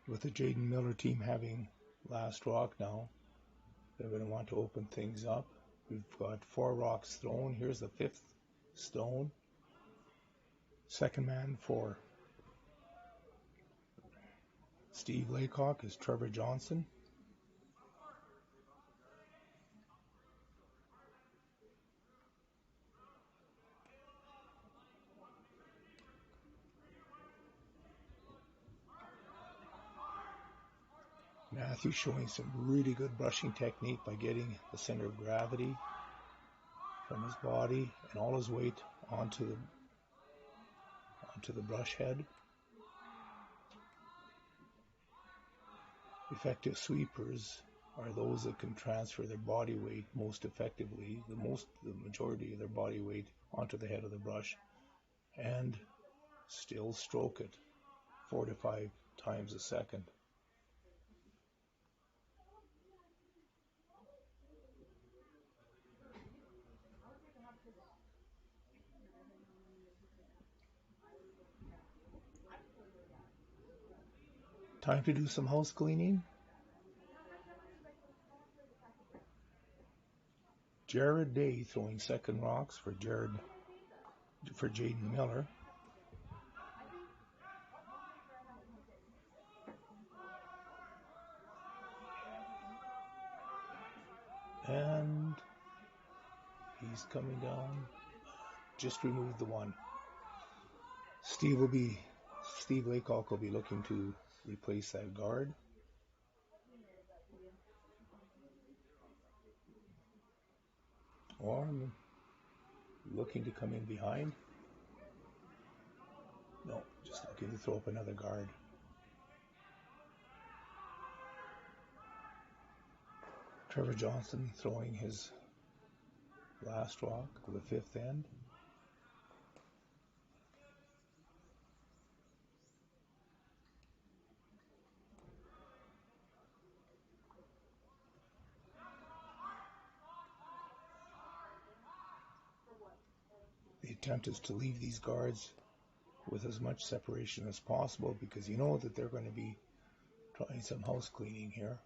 With the Jaedon Miller team having last rock now, they're going to want to open things up. We've got 4 rocks thrown. Here's the 5th stone. Second man for Steve Laycock is Trevor Johnson. Matthew showing some really good brushing technique by getting the center of gravity from his body and all his weight onto the brush head. Effective sweepers are those that can transfer their body weight most effectively, the majority of their body weight onto the head of the brush, and still stroke it 4 to 5 times a second. Time to do some house cleaning. Jared Day throwing second rocks for Jaedon Miller. And he's coming down. Just removed the one. Steve Laycock will be looking to replace that guard. Or looking to come in behind. No, just looking to throw up another guard. Trevor Johnson throwing his last rock to the 5th end. The attempt is to leave these guards with as much separation as possible because you know that they're going to be trying some house cleaning here.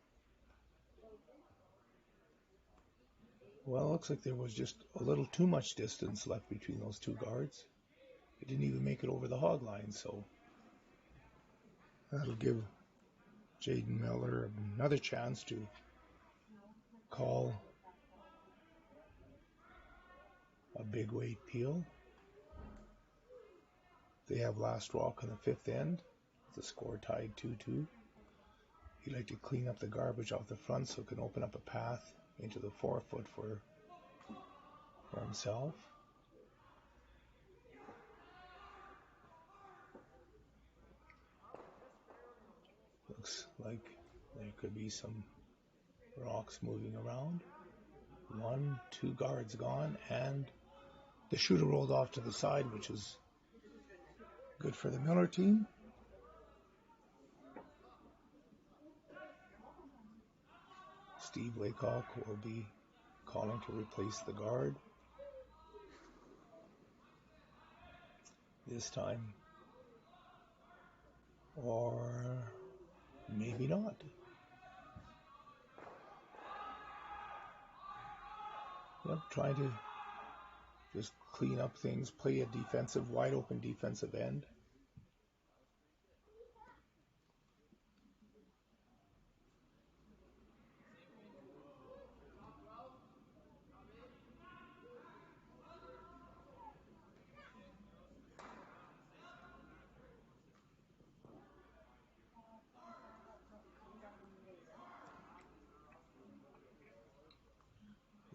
Well, it looks like there was just a little too much distance left between those 2 guards. They didn't even make it over the hog line, so that'll give Jaedon Miller another chance to call a big weight peel. They have last rock on the 5th end. The score tied 2-2. He'd like to clean up the garbage off the front so it can open up a path into the 4-foot for for himself. Looks like there could be some rocks moving around. 1, 2 guards gone, and the shooter rolled off to the side, which is good for the Miller team. Steve Laycock will be calling to replace the guard. This time. Or maybe not. Yep, trying to just clean up things, play a defensive, wide open defensive end.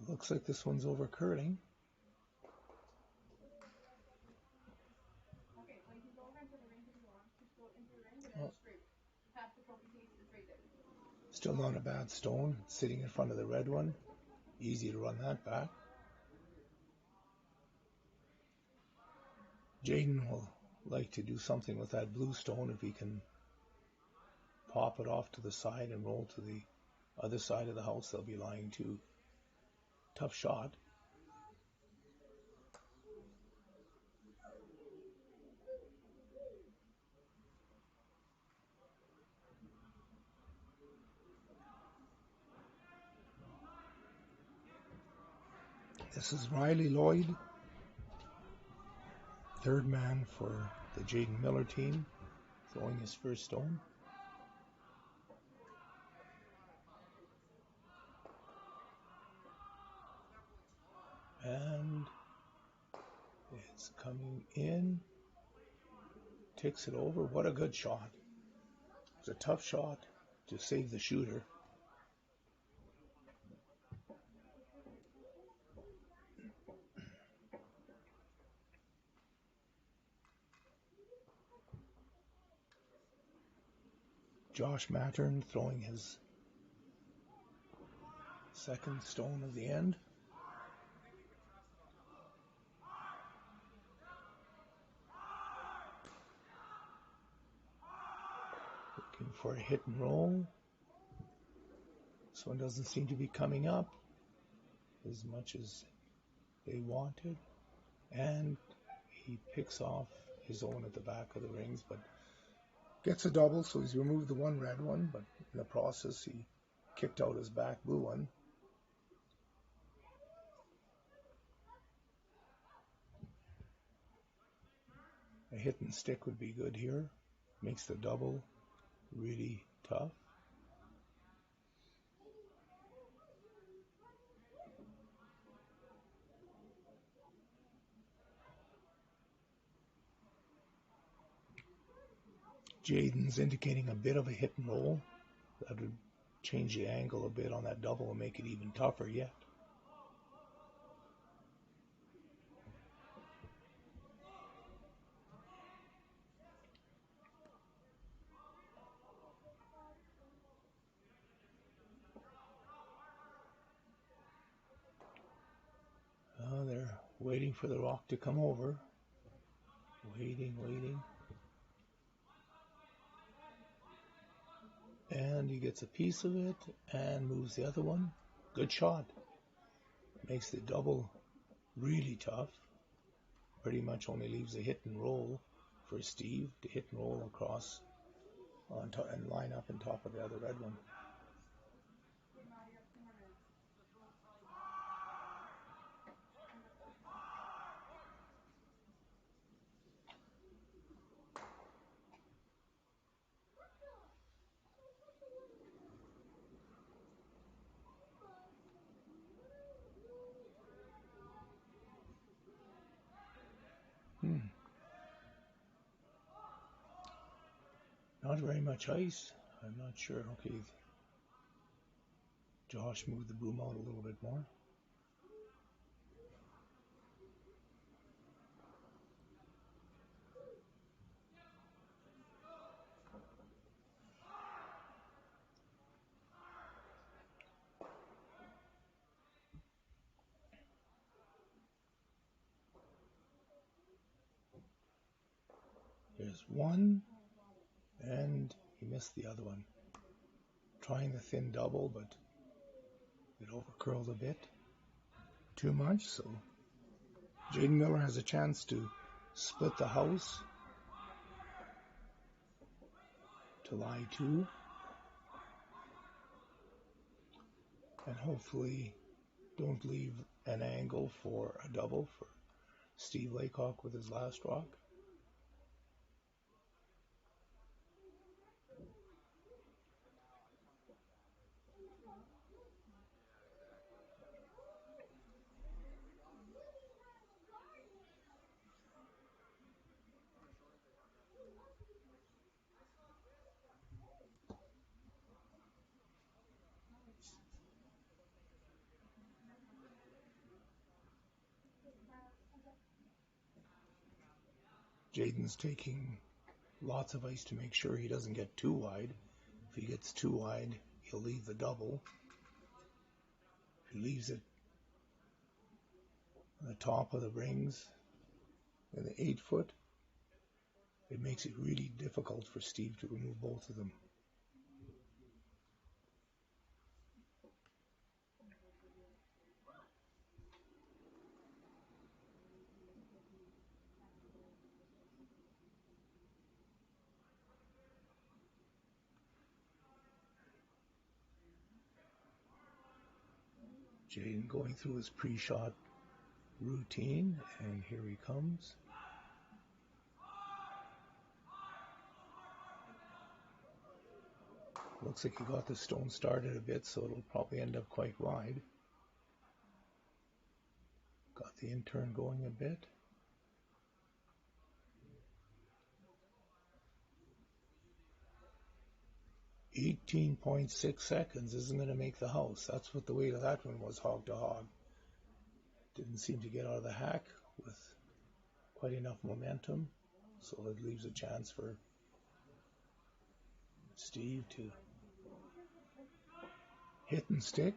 Looks like this one's over curling. Oh. Still not a bad stone, sitting in front of the red one. Easy to run that back. Jaedon will like to do something with that blue stone if he can pop it off to the side and roll to the other side of the house. They'll be lying to. Tough shot. This is Riley Lloyd, third man for the Jaedon Miller team, throwing his first stone. And it's coming in, takes it over. What a good shot. It's a tough shot to save the shooter. Josh Mattern throwing his second stone of the end. Looking for a hit and roll. This one doesn't seem to be coming up as much as they wanted. And he picks off his own at the back of the rings, but gets a double, so he's removed the one red one, but in the process he kicked out his back blue one. A hit and stick would be good here. Makes the double really tough. Jaedon's indicating a bit of a hit and roll. That would change the angle a bit on that double and make it even tougher yet. They're waiting for the rock to come over. Waiting. And he gets a piece of it and moves the other one. Good shot. Makes the double really tough. Pretty much only leaves a hit and roll for Steve to hit and roll across on top and line up on top of the other red one. Not very much ice. I'm not sure. Okay. Josh moved the broom out a little bit more. There's one, and he missed the other one. Trying the thin double, but it overcurled a bit. Too much, so Jaedon Miller has a chance to split the house to lie 2. And hopefully don't leave an angle for a double for Steve Laycock with his last rock. Jaedon's taking lots of ice to make sure he doesn't get too wide. If he gets too wide, he'll leave the double. If he leaves it on the top of the rings in the 8-foot, it makes it really difficult for Steve to remove both of them. Jaedon going through his pre-shot routine, and here he comes. Looks like he got the stone started a bit, so it'll probably end up quite wide. Got the in-turn going a bit. .6 seconds isn't going to make the house. That's what the weight of that one was, hog to hog. Didn't seem to get out of the hack with quite enough momentum, so it leaves a chance for Steve to hit and stick.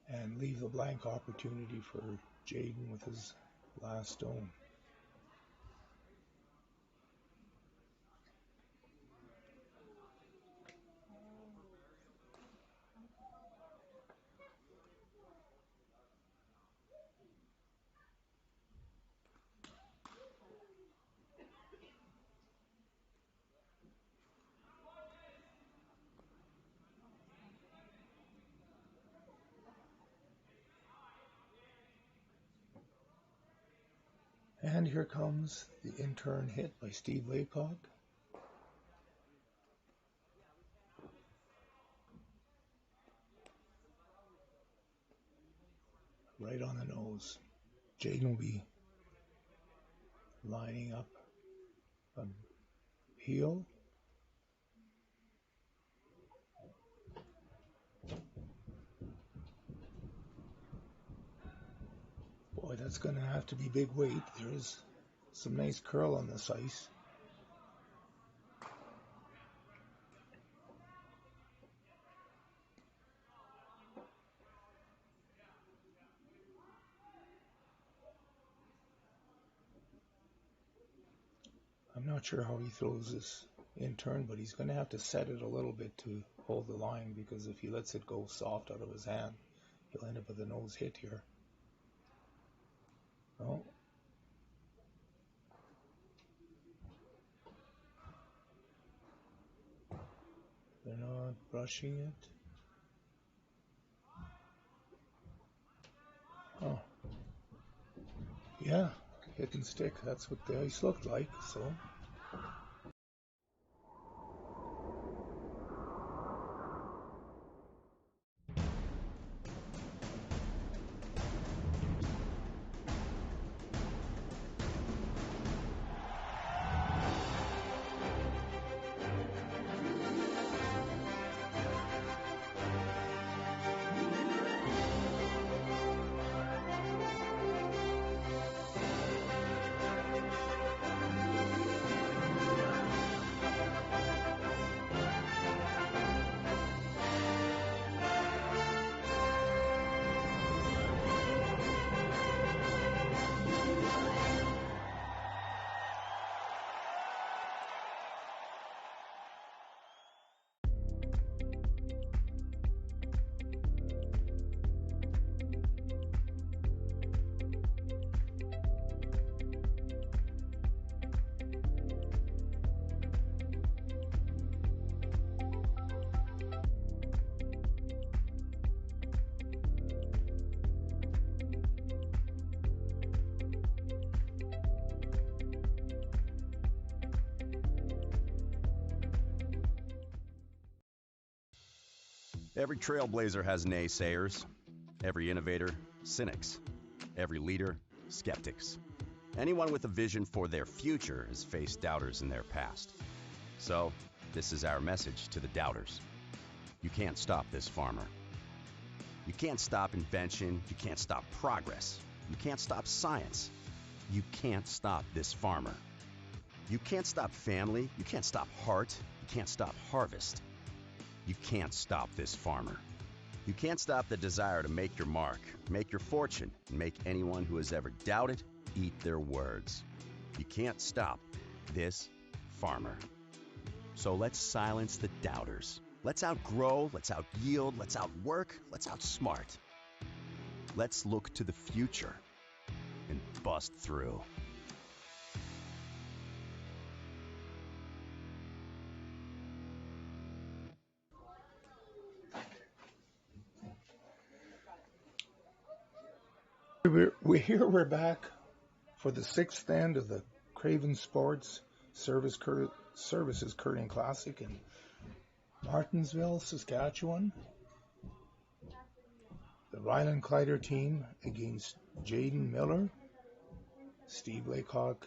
And leave the blank opportunity for Jaedon with his last stone. And here comes the in-turn hit by Steve Laycock. Right on the nose. Jaedon will be lining up on heel. Boy, that's going to have to be big weight. There's some nice curl on this ice. I'm not sure how he throws this in turn, but he's going to have to set it a little bit to hold the line, because if he lets it go soft out of his hand, he'll end up with a nose hit here. Oh. They're not brushing it. Oh. Yeah, hit and stick. That's what the ice looked like, so. Every trailblazer has naysayers. Every innovator, cynics. Every leader, skeptics. Anyone with a vision for their future has faced doubters in their past. So, this is our message to the doubters. You can't stop this farmer. You can't stop invention. You can't stop progress. You can't stop science. You can't stop this farmer. You can't stop family. You can't stop heart. You can't stop harvest. You can't stop this farmer. You can't stop the desire to make your mark, make your fortune, and make anyone who has ever doubted eat their words. You can't stop this farmer. So let's silence the doubters. Let's outgrow, let's outyield, let's outwork, let's outsmart. Let's look to the future and bust through. We're back for the sixth end of the Craven Sports Services Curling Classic in Martensville, Saskatchewan. The Rylan Kleiter team against Jaedon Miller. Steve Laycock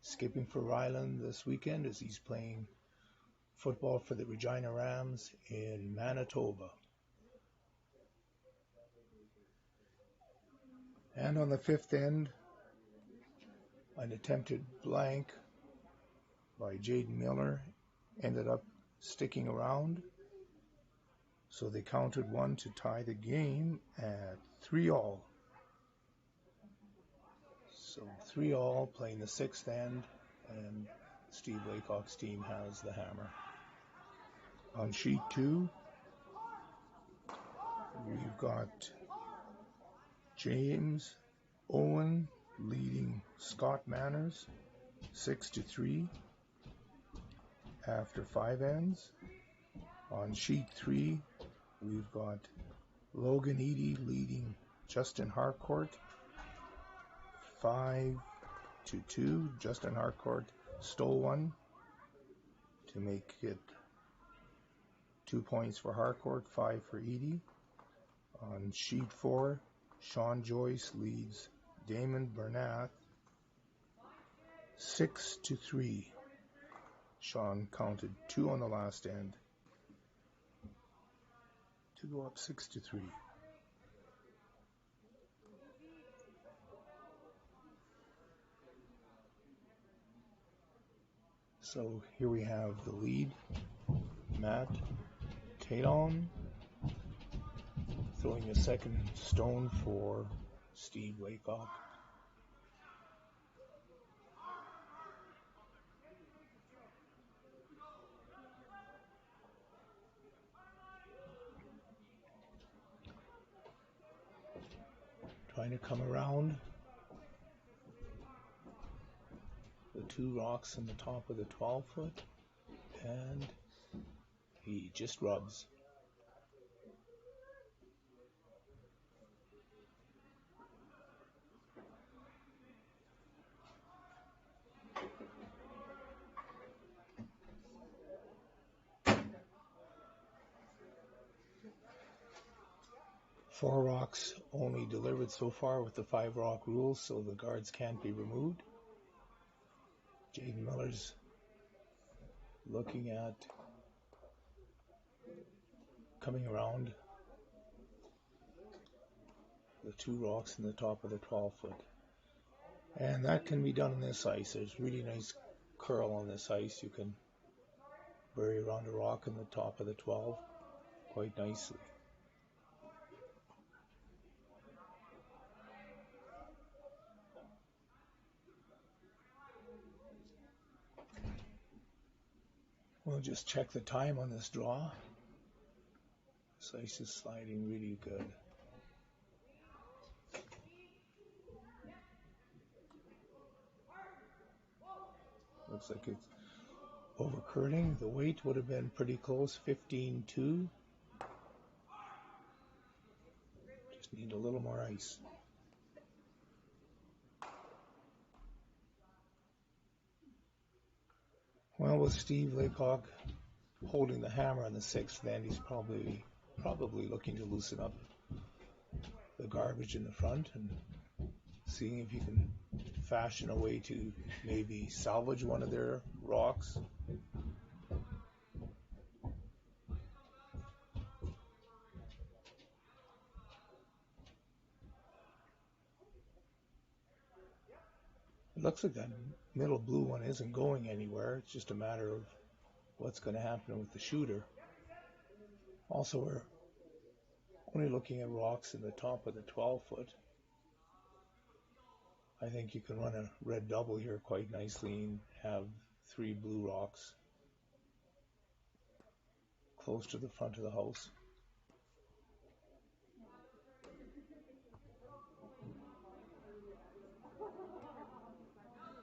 skipping for Rylan this weekend as he's playing football for the Regina Rams in Manitoba. And on the fifth end, an attempted blank by Jaedon Miller ended up sticking around. So they counted one to tie the game at 3-all. So 3-all playing the sixth end, and Steve Laycock's team has the hammer. On sheet 2, we've got James Owen leading Scott Manners 6-3 after 5 ends. On sheet 3, we've got Logan Eady leading Justin Harcourt 5-2. Justin Harcourt stole one to make it 2 points for Harcourt, 5 for Eady. On sheet 4, Sean Joyce leads Damon Bernath 6-3. Sean counted 2 on the last end to go up 6-3. So here we have the lead, Matt Jaedon throwing a second stone for Steve Laycock. Trying to come around the 2 rocks in the top of the 12-foot, and he just rubs. Four rocks only delivered so far with the 5-rock rule, so the guards can't be removed. Jaedon Miller's looking at coming around the 2 rocks in the top of the 12-foot. And that can be done on this ice. There's really nice curl on this ice. You can bury around a rock in the top of the 12 quite nicely. We'll just check the time on this draw. This ice is sliding really good. Looks like it's over curling. The weight would have been pretty close, 15-2. Just need a little more ice. Well, with Steve Laycock holding the hammer on the 6th end, he's probably probably looking to loosen up the garbage in the front and seeing if you can fashion a way to maybe salvage one of their rocks. It looks like that middle blue one isn't going anywhere. It's just a matter of what's going to happen with the shooter. Also, we're only looking at rocks in the top of the 12-foot. I think you can run a red double here quite nicely and have 3 blue rocks close to the front of the house.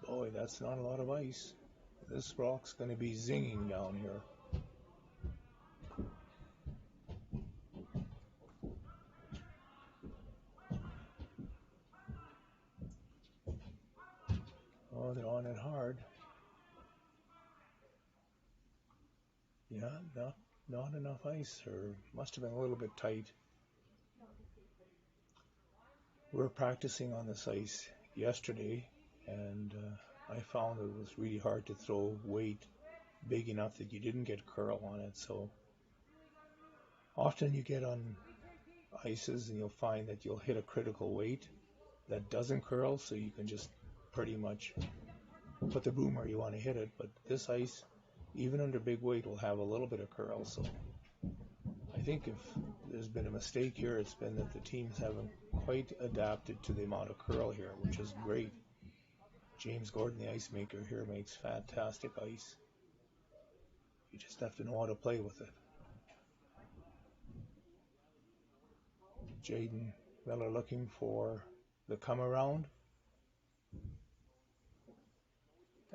Boy, that's not a lot of ice. This rock's going to be zinging down here. Oh, they're on it hard. Yeah, not enough ice, or must have been a little bit tight. We were practicing on this ice yesterday, and I found it was really hard to throw weight big enough that you didn't get curl on it. So often you get on ices and you'll find that you'll hit a critical weight that doesn't curl, so you can just pretty much put the broom where you want to hit it. But this ice, even under big weight, will have a little bit of curl. So I think if there's been a mistake here, it's been that the teams haven't quite adapted to the amount of curl here, which is great. James Gordon, the ice maker here, makes fantastic ice. You just have to know how to play with it. Jaedon Miller looking for the come around.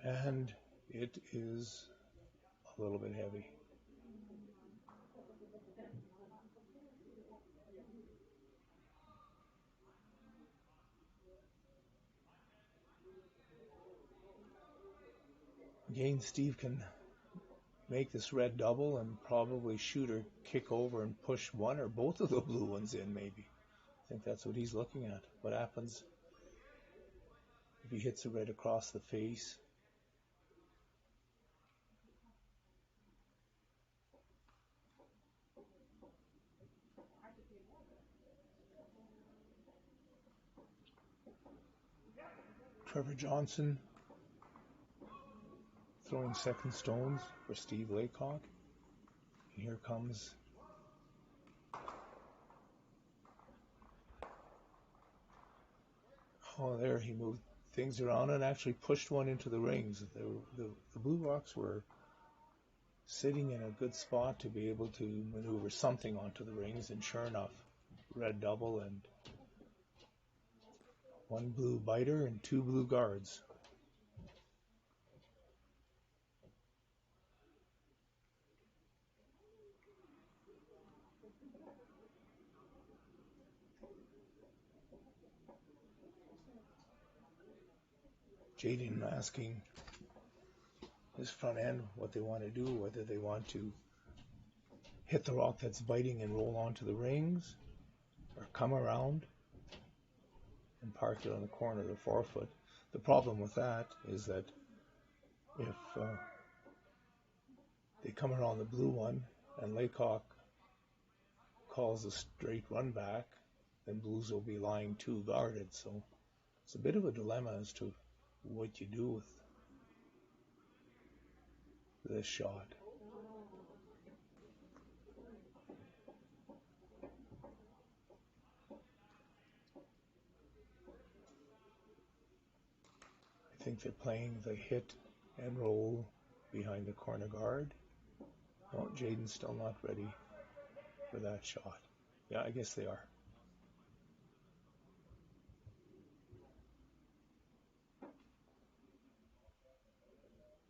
And it is a little bit heavy. Again, Steve can make this red double and probably shoot or kick over and push one or both of the blue ones in, maybe. I think that's what he's looking at. What happens if he hits it right across the face? Trevor Johnson throwing second stones for Steve Laycock. And here comes there he moved things around and actually pushed one into the rings. The blue rocks were sitting in a good spot to be able to maneuver something onto the rings, and sure enough, red double and 1 blue biter and 2 blue guards. Jaedon asking his front end what they want to do, whether they want to hit the rock that's biting and roll onto the rings, or come around and park it on the corner of the 4-foot. The problem with that is that if they come around the blue one and Laycock calls a straight run back, then blues will be lying 2 guarded. So it's a bit of a dilemma as to what you do with this shot. I think they're playing the hit and roll behind the corner guard. Oh, Jaedon's still not ready for that shot. Yeah, I guess they are.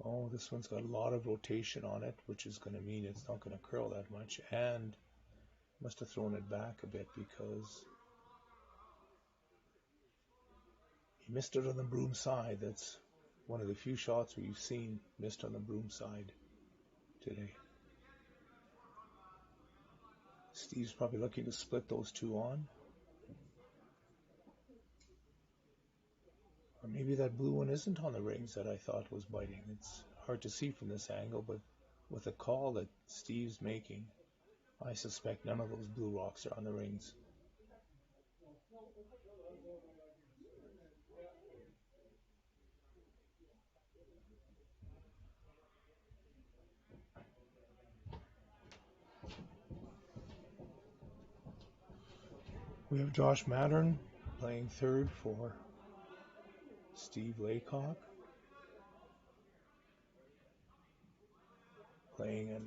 Oh, this one's got a lot of rotation on it, which is going to mean it's not going to curl that much, and must have thrown it back a bit because he missed it on the broom side. That's one of the few shots where you've seen missed on the broom side today. Steve's probably looking to split those two on. Or maybe that blue one isn't on the rings that I thought was biting. It's hard to see from this angle, but with the call that Steve's making, I suspect none of those blue rocks are on the rings. We have Josh Mattern playing third for Steve Laycock. Playing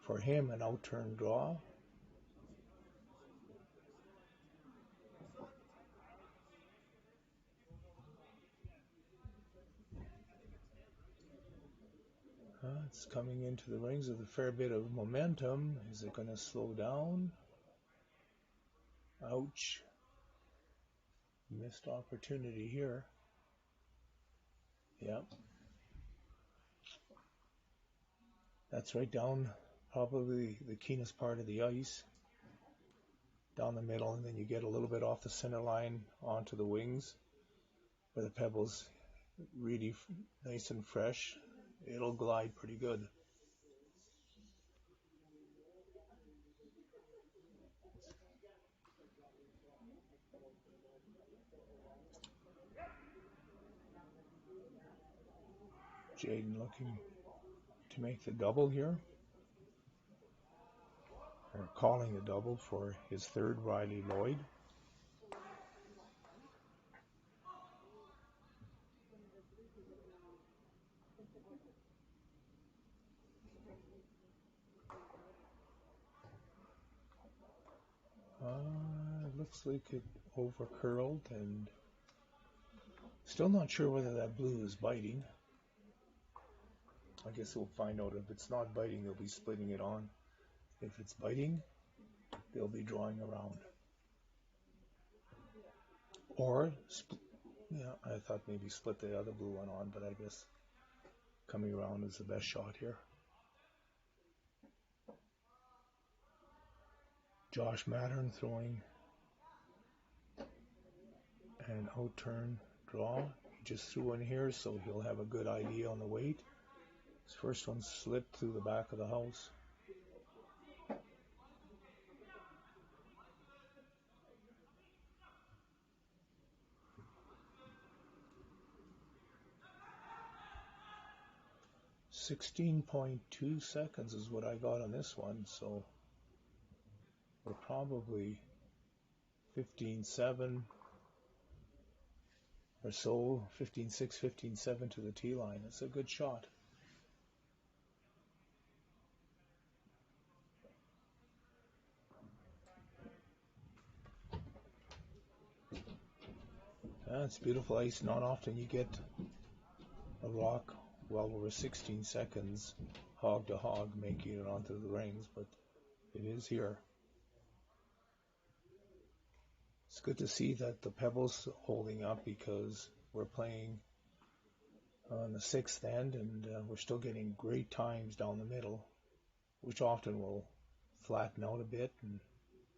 for him an out-turn draw. It's coming into the rings with a fair bit of momentum. Is it going to slow down? Ouch. Missed opportunity here. Yep. That's right down probably the keenest part of the ice. Down the middle, and then you get a little bit off the center line onto the wings where the pebbles really nice and fresh. It'll glide pretty good. Jaedon looking to make the double here. Or calling the double for his third, Riley Lloyd. It looks like it over curled, and still not sure whether that blue is biting. I guess we'll find out. If it's not biting, they'll be splitting it on. If it's biting, they'll be drawing around. Or, I thought maybe split the other blue one on, but I guess coming around is the best shot here. Josh Mattern throwing an out-turn draw. He just threw in here, so he'll have a good idea on the weight. His first one slipped through the back of the house. .2 seconds is what I got on this one, so we're probably 15.7 or so, 15.6, 15.7 to the tee line. It's a good shot. It's beautiful ice. Not often you get a rock well over 16 seconds hog to hog making it onto the rings, but it is here. It's good to see that the pebbles holding up, because we're playing on the sixth end, and we're still getting great times down the middle, which often will flatten out a bit and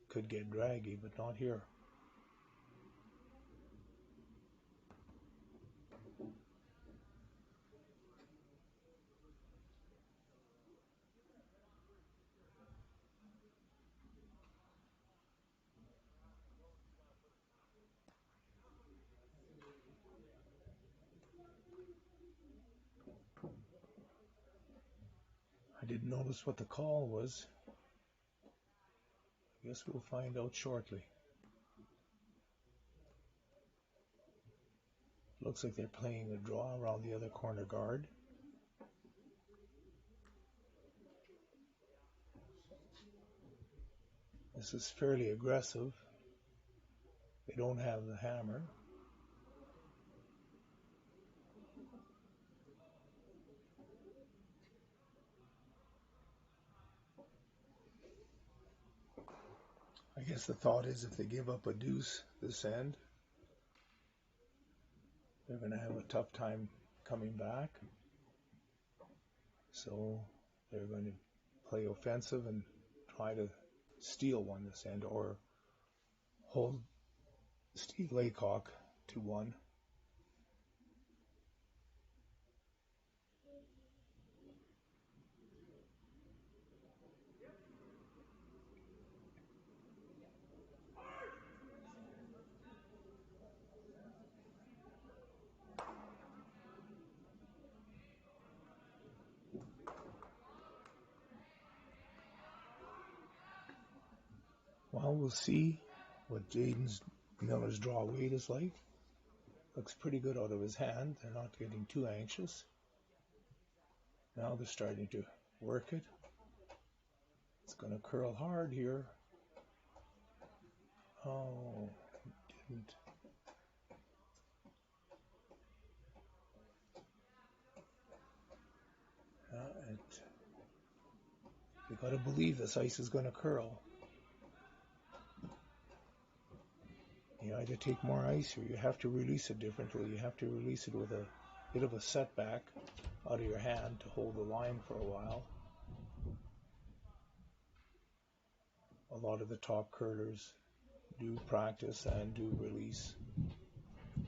could get draggy, but not here. I didn't notice what the call was. I guess we'll find out shortly. Looks like they're playing a draw around the other corner guard. This is fairly aggressive. They don't have the hammer. I guess the thought is if they give up a deuce this end, they're going to have a tough time coming back. So they're going to play offensive and try to steal one this end or hold Steve Laycock to one. Well, we'll see what Jaedon Miller's draw weight is like. Looks pretty good out of his hand. They're not getting too anxious. Now they're starting to work it. It's going to curl hard here. Oh, didn't. You got to believe this ice is going to curl. You either take more ice or you have to release it differently. You have to release it with a bit of a setback out of your hand to hold the line for a while. A lot of the top curlers do practice and do release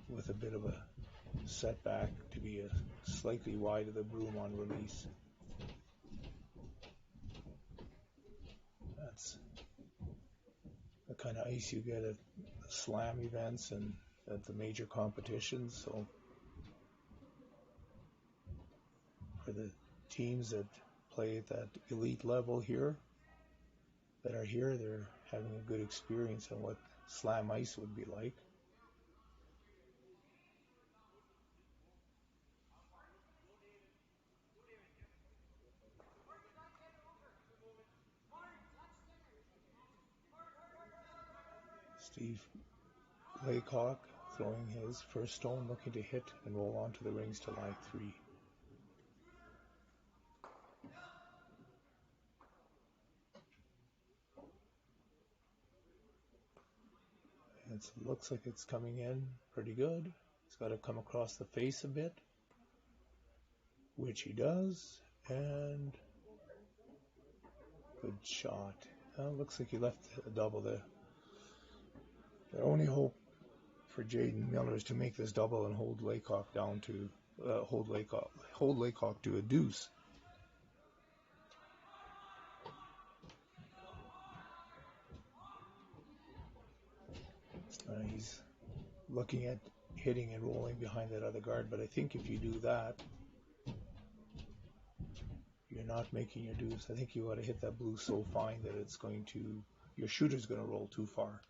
with a bit of a setback to be slightly wide of the broom on release. That's the kind of ice you get at the slam events and at the major competitions. So for the teams that play at that elite level here, that are here, they're having a good experience on what slam ice would be like. Steve Laycock throwing his first stone, looking to hit and roll onto the rings to line 3. It looks like it's coming in pretty good. It's got to come across the face a bit, which he does, and good shot. Looks like he left a double there. The only hope for Jaedon Miller is to make this double and hold Laycock down to hold Laycock to a deuce. He's looking at hitting and rolling behind that other guard, but I think if you do that, you're not making your deuce. I think you ought to hit that blue so fine that it's going to, your shooter's going to roll too far.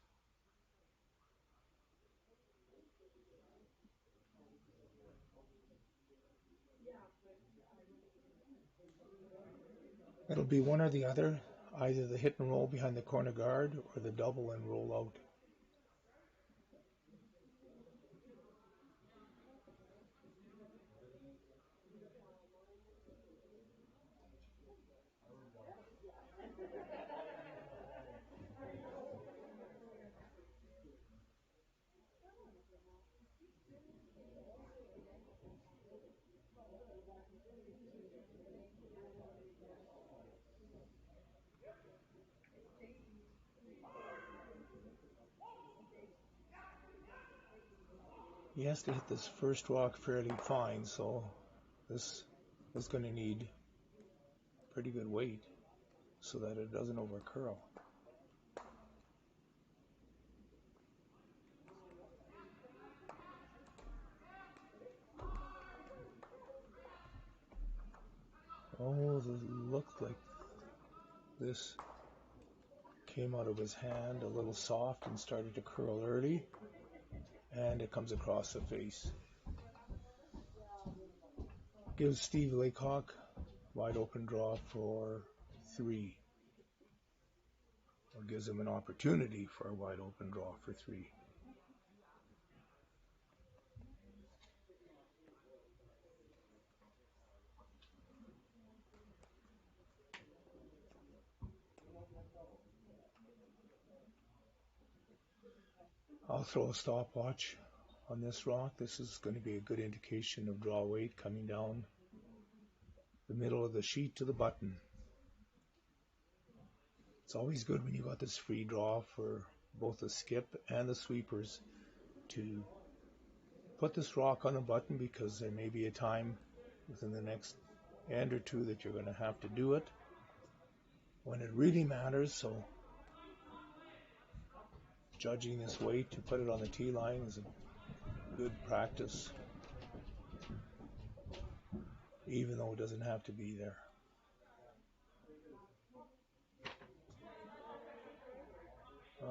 It'll be one or the other, either the hit and roll behind the corner guard or the double and roll out. He has to hit this first rock fairly fine, so this is going to need pretty good weight so that it doesn't overcurl. Oh, it looked like this came out of his hand a little soft and started to curl early, and it comes across the face. Gives Steve Laycock wide open draw for 3, or gives him an opportunity for a wide open draw for 3. I'll throw a stopwatch on this rock. This is going to be a good indication of draw weight coming down the middle of the sheet to the button. It's always good when you got this free draw for both the skip and the sweepers to put this rock on a button, because there may be a time within the next end or two that you're going to have to do it when it really matters. So judging this weight to put it on the tee line is a good practice, even though it doesn't have to be there.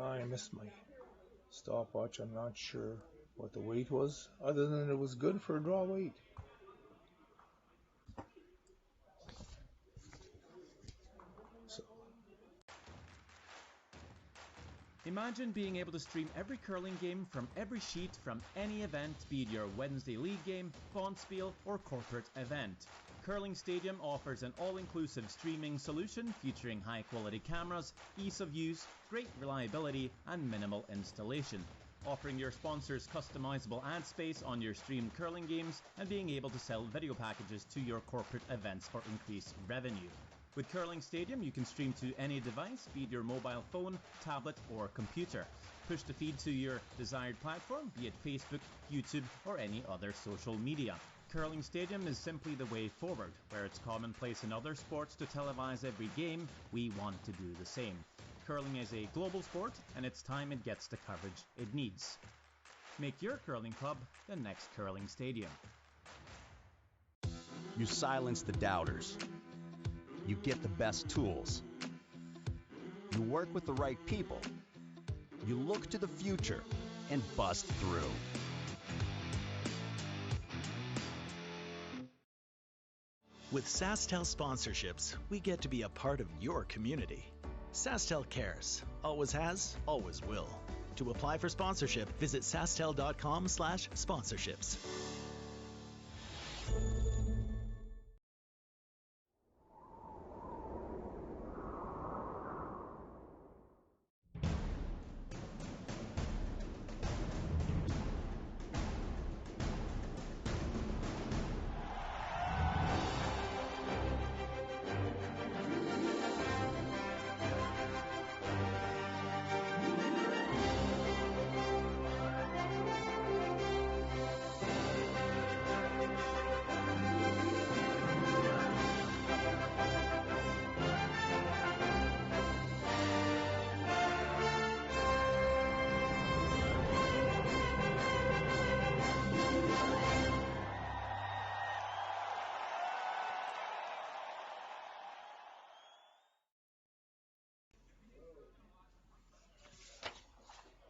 I missed my stopwatch. I'm not sure what the weight was, other than it was good for a draw weight. Imagine being able to stream every curling game from every sheet from any event, be it your Wednesday league game, Bonspiel, or corporate event. Curling Stadium offers an all-inclusive streaming solution featuring high-quality cameras, ease of use, great reliability, and minimal installation. Offering your sponsors customizable ad space on your streamed curling games and being able to sell video packages to your corporate events for increased revenue. With Curling Stadium, you can stream to any device, be it your mobile phone, tablet, or computer. Push the feed to your desired platform, be it Facebook, YouTube, or any other social media. Curling Stadium is simply the way forward. Where it's commonplace in other sports to televise every game, we want to do the same. Curling is a global sport, and it's time it gets the coverage it needs. Make your curling club the next Curling Stadium. You silence the doubters. You get the best tools. You work with the right people. You look to the future and bust through. With SaskTel sponsorships, we get to be a part of your community. SaskTel cares. Always has, always will. To apply for sponsorship, visit SaskTel.com/sponsorships.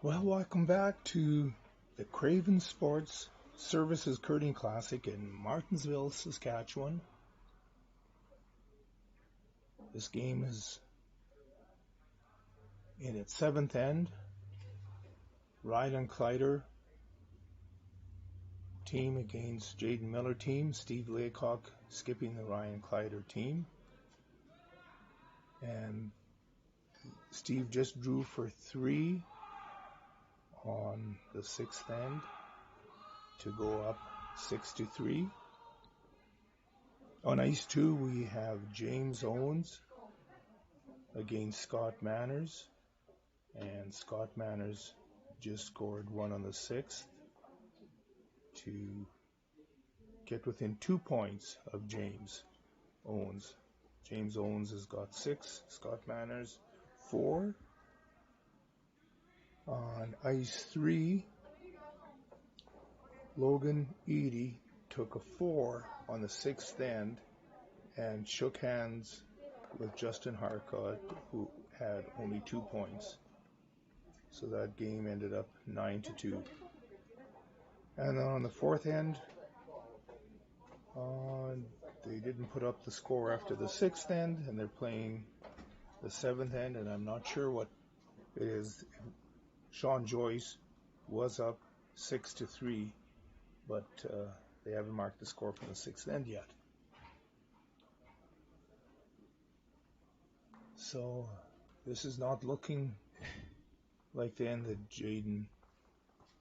Well, welcome back to the Craven Sports Services Curling Classic in Martensville, Saskatchewan. This game is in its seventh end. Rylan Kleiter team against Jaedon Miller team. Steve Laycock skipping the Ryan Kleiter team. And Steve just drew for 3 on the 6th end to go up 6-3. On ice 2, we have James Owens against Scott Manners, and Scott Manners just scored 1 on the 6th to get within 2 points of James Owens. James Owens has got 6, Scott Manners 4. On ice 3, Logan Eady took a 4 on the 6th end and shook hands with Justin Harcott, who had only 2 points. So that game ended up 9-2. And then on the 4th end, they didn't put up the score after the 6th end, and they're playing the 7th end, and I'm not sure what it is. Sean Joyce was up 6-3, but they haven't marked the score from the 6th end yet. So this is not looking like the end that Jaedon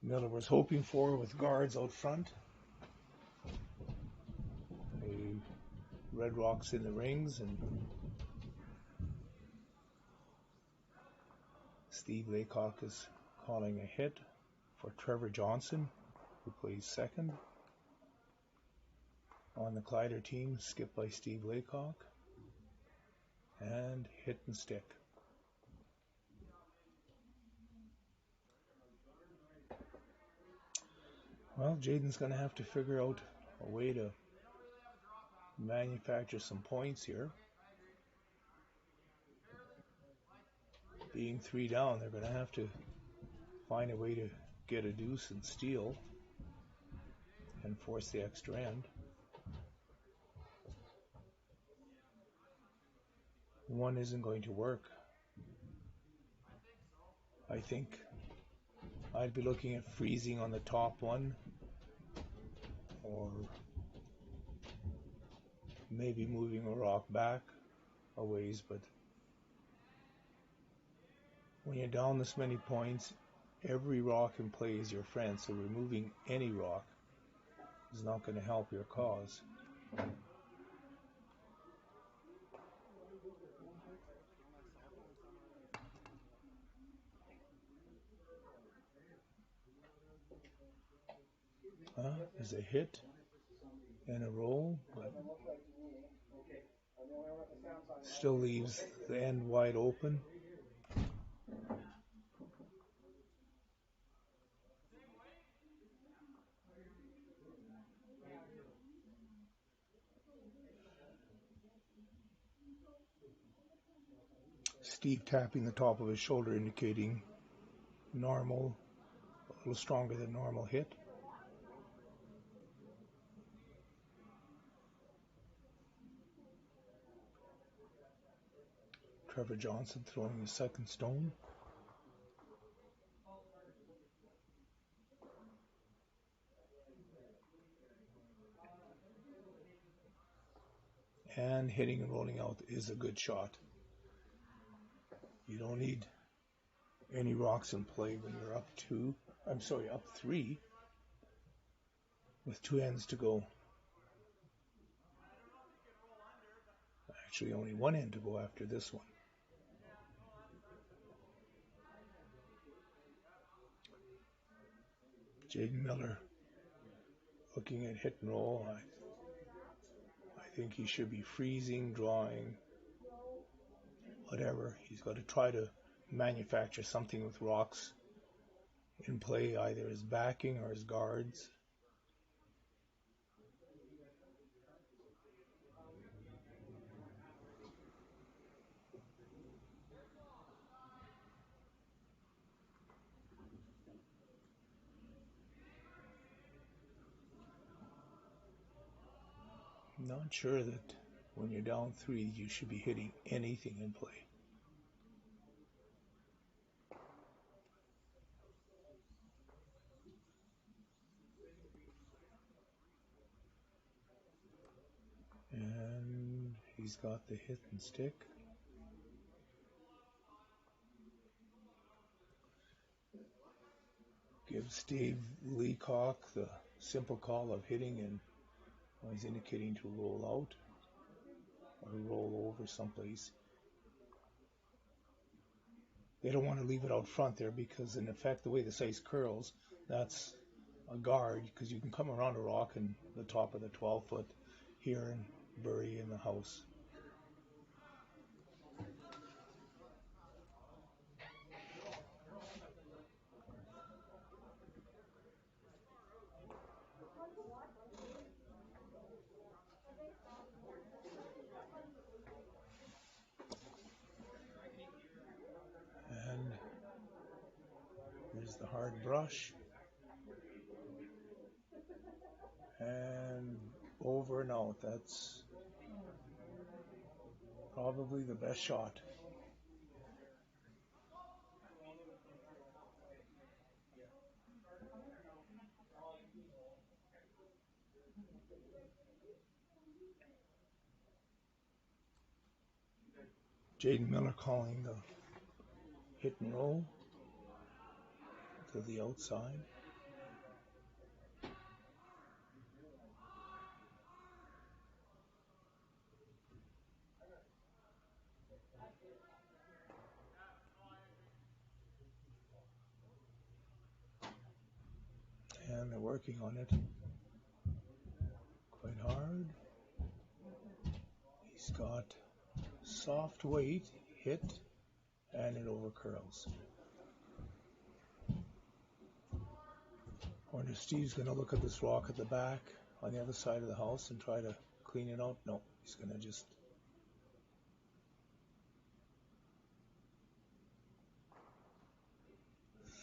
Miller was hoping for, with guards out front. Red Rocks in the rings, and Steve Laycock is calling a hit for Trevor Johnson, who plays second. On the Kleiter team, skipped by Steve Laycock. And hit and stick. Well, Jaedon's going to have to figure out a way to manufacture some points here. Being 3 down, they're going to have to find a way to get a deuce and steal and force the extra end. One isn't going to work. I think I'd be looking at freezing on the top one, or maybe moving a rock back a ways, but when you're down this many points, every rock in play is your friend, so removing any rock is not going to help your cause. There's a hit and a roll, but still leaves the end wide open. Steve tapping the top of his shoulder, indicating normal, a little stronger than normal hit. Trevor Johnson throwing his second stone. And hitting and rolling out is a good shot. You don't need any rocks in play when you're up 3 with 2 ends to go. Actually, only 1 end to go after this one. Jaedon Miller looking at hit and roll. I think he should be freezing, drawing, whatever. He's got to try to manufacture something with rocks in play, either as backing or as guards. Not sure that when you're down 3, you should be hitting anything in play. And he's got the hit and stick. Gives Steve Leacock the simple call of hitting, and he's indicating to roll out or roll over someplace. They don't want to leave it out front there because, in effect, the way the ice curls, that's a guard, because you can come around a rock and the top of the 12-foot here and bury in the house. And there's the hard brush. And over and out. That's probably the best shot. Jaedon Miller calling the hit and roll to the outside. working on it quite hard. He's got soft weight, hit, and it overcurls. I wonder if Steve's going to look at this rock at the back on the other side of the house and try to clean it out. No, he's going to just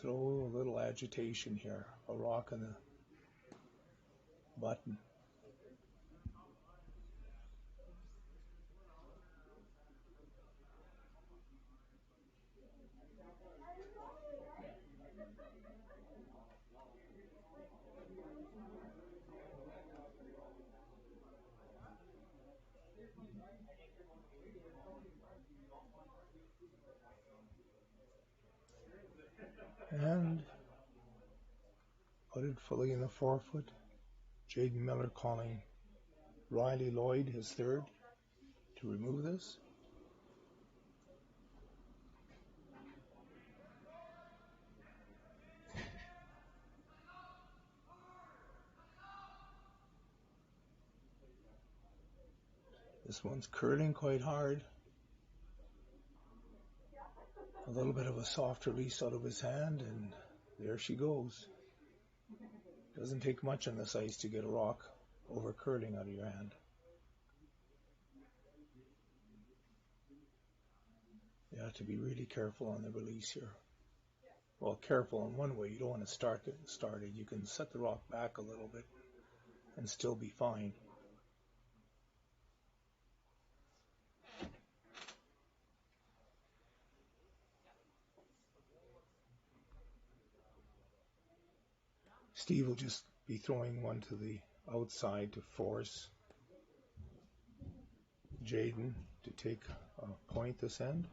throw a little agitation here, a rock on the button. And put it fully in the 4-foot. Jaedon Miller calling Riley Lloyd, his third, to remove this. This one's curling quite hard. A little bit of a soft release out of his hand, and there she goes. Doesn't take much on this ice to get a rock over curling out of your hand. You have to be really careful on the release here. Well, careful in one way. You don't want to start it. You can set the rock back a little bit and still be fine. Steve will just be throwing one to the outside to force Jaedon to take a point this end,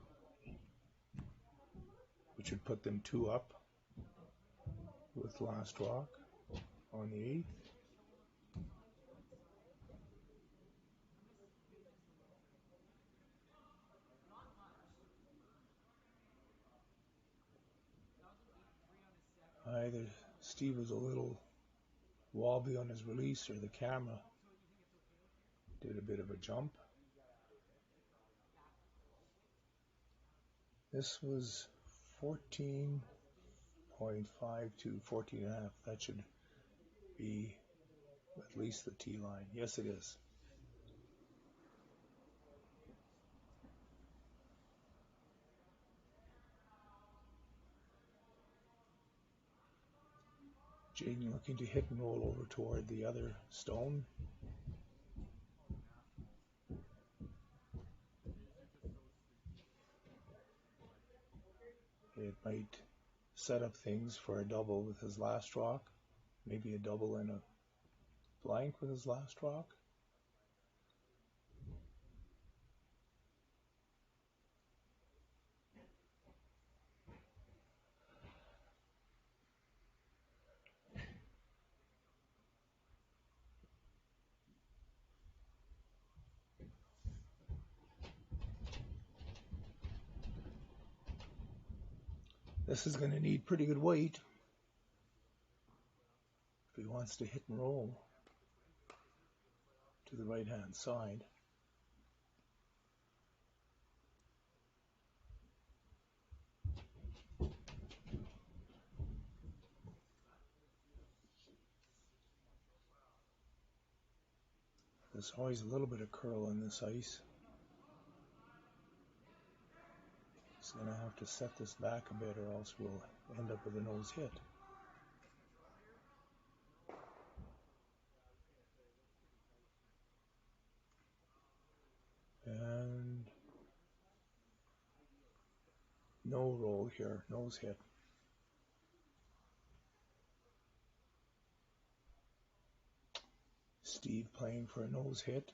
which would put them 2 up with last rock on the 8th. Either Steve was a little wobbly on his release or the camera did a bit of a jump. This was 14.5 to 14.5. That should be at least the T line. Yes, it is. Jaedon looking to hit and roll over toward the other stone. It might set up things for a double with his last rock. Maybe a double and a blank with his last rock. This is going to need pretty good weight if he wants to hit and roll to the right-hand side. There's always a little bit of curl in this ice. He's going to have to set this back a bit or else we'll end up with a nose hit. And no roll here, nose hit. Steve playing for a nose hit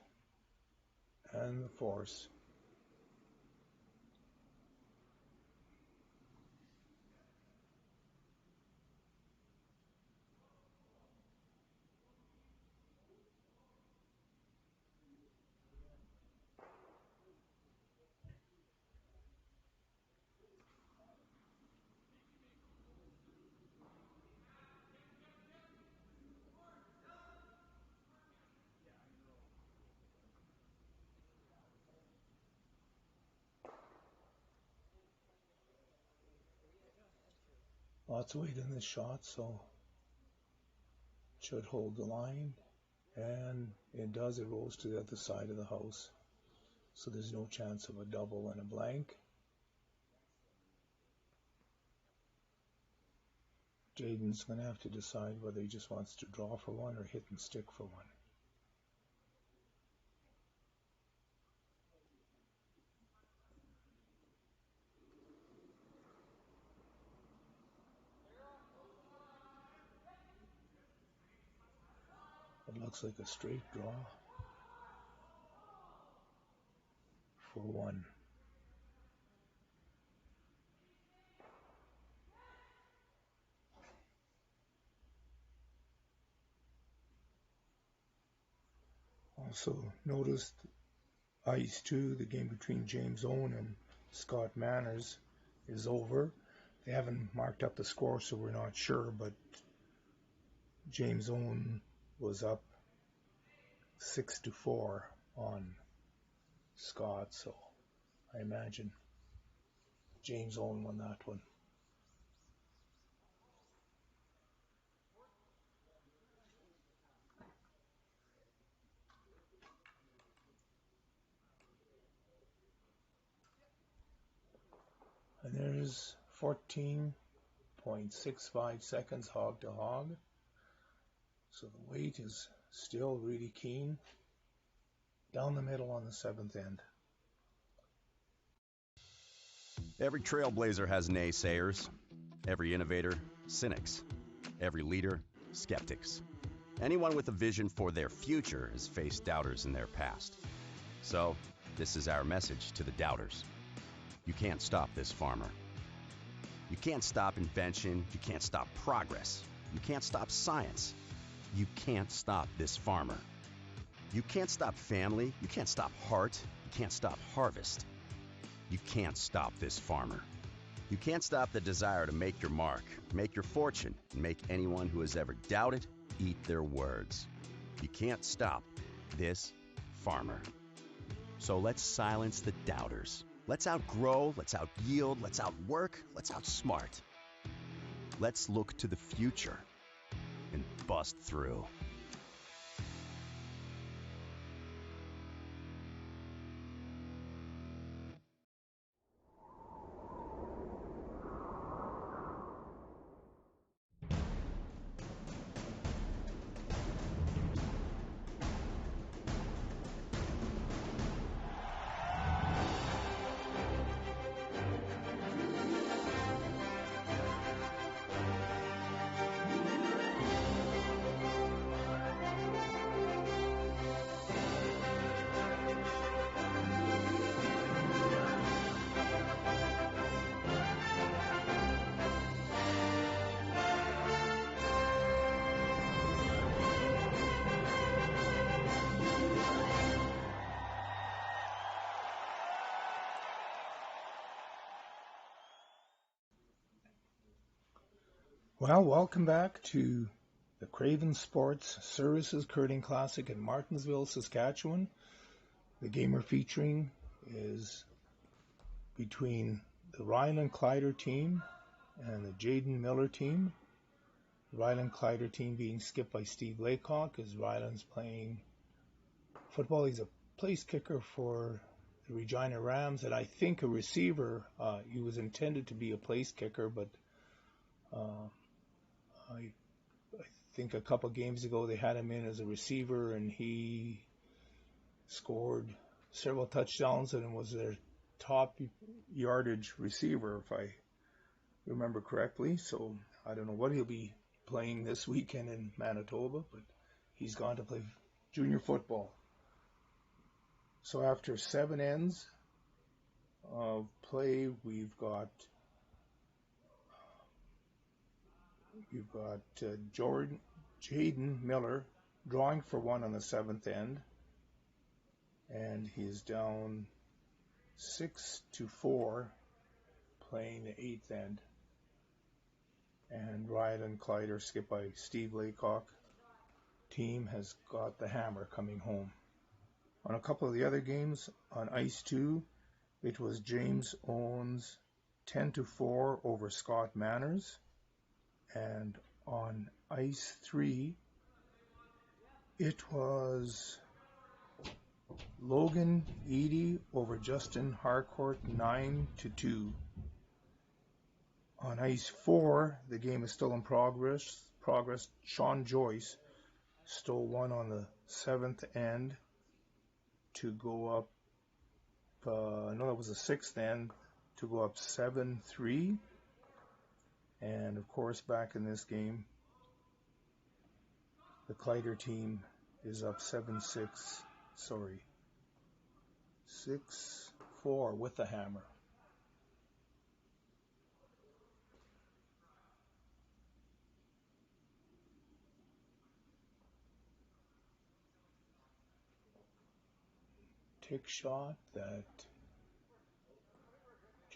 and the force. Lots of weight in this shot, so it should hold the line. And it does. It rolls to the other side of the house. So there's no chance of a double and a blank. Jaedon's going to have to decide whether he just wants to draw for one or hit and stick for one. It looks like a straight draw for one. Also noticed Ice 2, the game between James Owen and Scott Manners, is over. They haven't marked up the score, so we're not sure, but James Owen was up 6-4 on Scott, so I imagine James Owen won that one. And there's 14.65 seconds hog to hog. So the weight is still really keen. Down the middle on the seventh end. Every trailblazer has naysayers. Every innovator, cynics. Every leader, skeptics. Anyone with a vision for their future has faced doubters in their past. So, this is our message to the doubters. You can't stop this farmer. You can't stop invention. You can't stop progress. You can't stop science. You can't stop this farmer. You can't stop family. You can't stop heart. You can't stop harvest. You can't stop this farmer. You can't stop the desire to make your mark, make your fortune, and make anyone who has ever doubted eat their words. You can't stop this farmer. So let's silence the doubters. Let's outgrow, let's outyield, let's outwork, let's outsmart. Let's look to the future and bust through. Well, welcome back to the Craven Sports Services Curling Classic in Martensville, Saskatchewan. The game we're featuring is between the Rylan Kleiter team and the Jaedon Miller team. The Rylan Kleiter team being skipped by Steve Laycock as Rylan's playing football. He's a place kicker for the Regina Rams, and I think a receiver. He was intended to be a place kicker, but I think a couple games ago they had him in as a receiver, and he scored several touchdowns and was their top yardage receiver, if I remember correctly. So I don't know what he'll be playing this weekend in Manitoba, but he's gone to play junior football. So after 7 ends of play, we've got Jaedon Miller drawing for one on the 7th end, and he's down 6-4 playing the 8th end. And Rylan Kleiter, skipped by Steve Laycock, team has got the hammer coming home. On a couple of the other games on Ice 2, it was James Owens 10-4 over Scott Manners. And on ice 3, it was Logan Eady over Justin Harcourt 9-2. On ice 4, the game is still in progress. Sean Joyce stole one on the 7th end to go up, no, that was the 6th end, to go up 7-3. And of course, back in this game, the Kleiter team is up 6-4 with the hammer. Tick shot that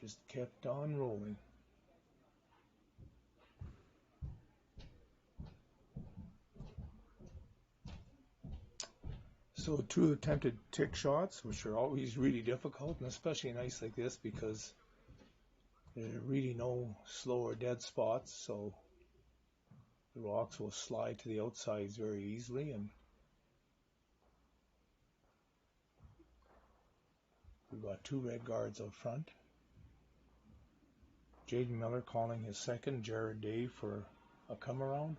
just kept on rolling. So 2 attempted tick shots, which are always really difficult, and especially in ice like this because there are really no slow or dead spots, so the rocks will slide to the outsides very easily. And we've got 2 red guards up front. Jaedon Miller calling his second, Jared Day for a come around.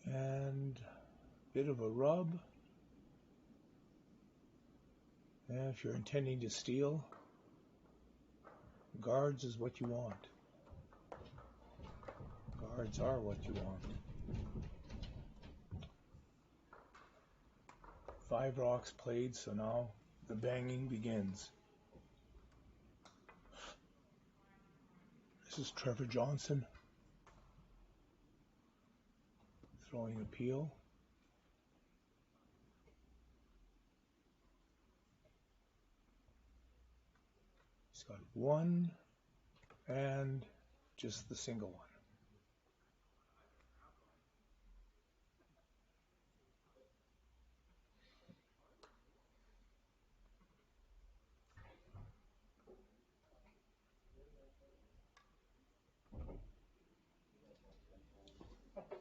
And a bit of a rub. And if you're intending to steal, guards is what you want. Guards are what you want. 5 rocks played, so now the banging begins. This is Trevor Johnson throwing a peel. He's got 1 and just the single one.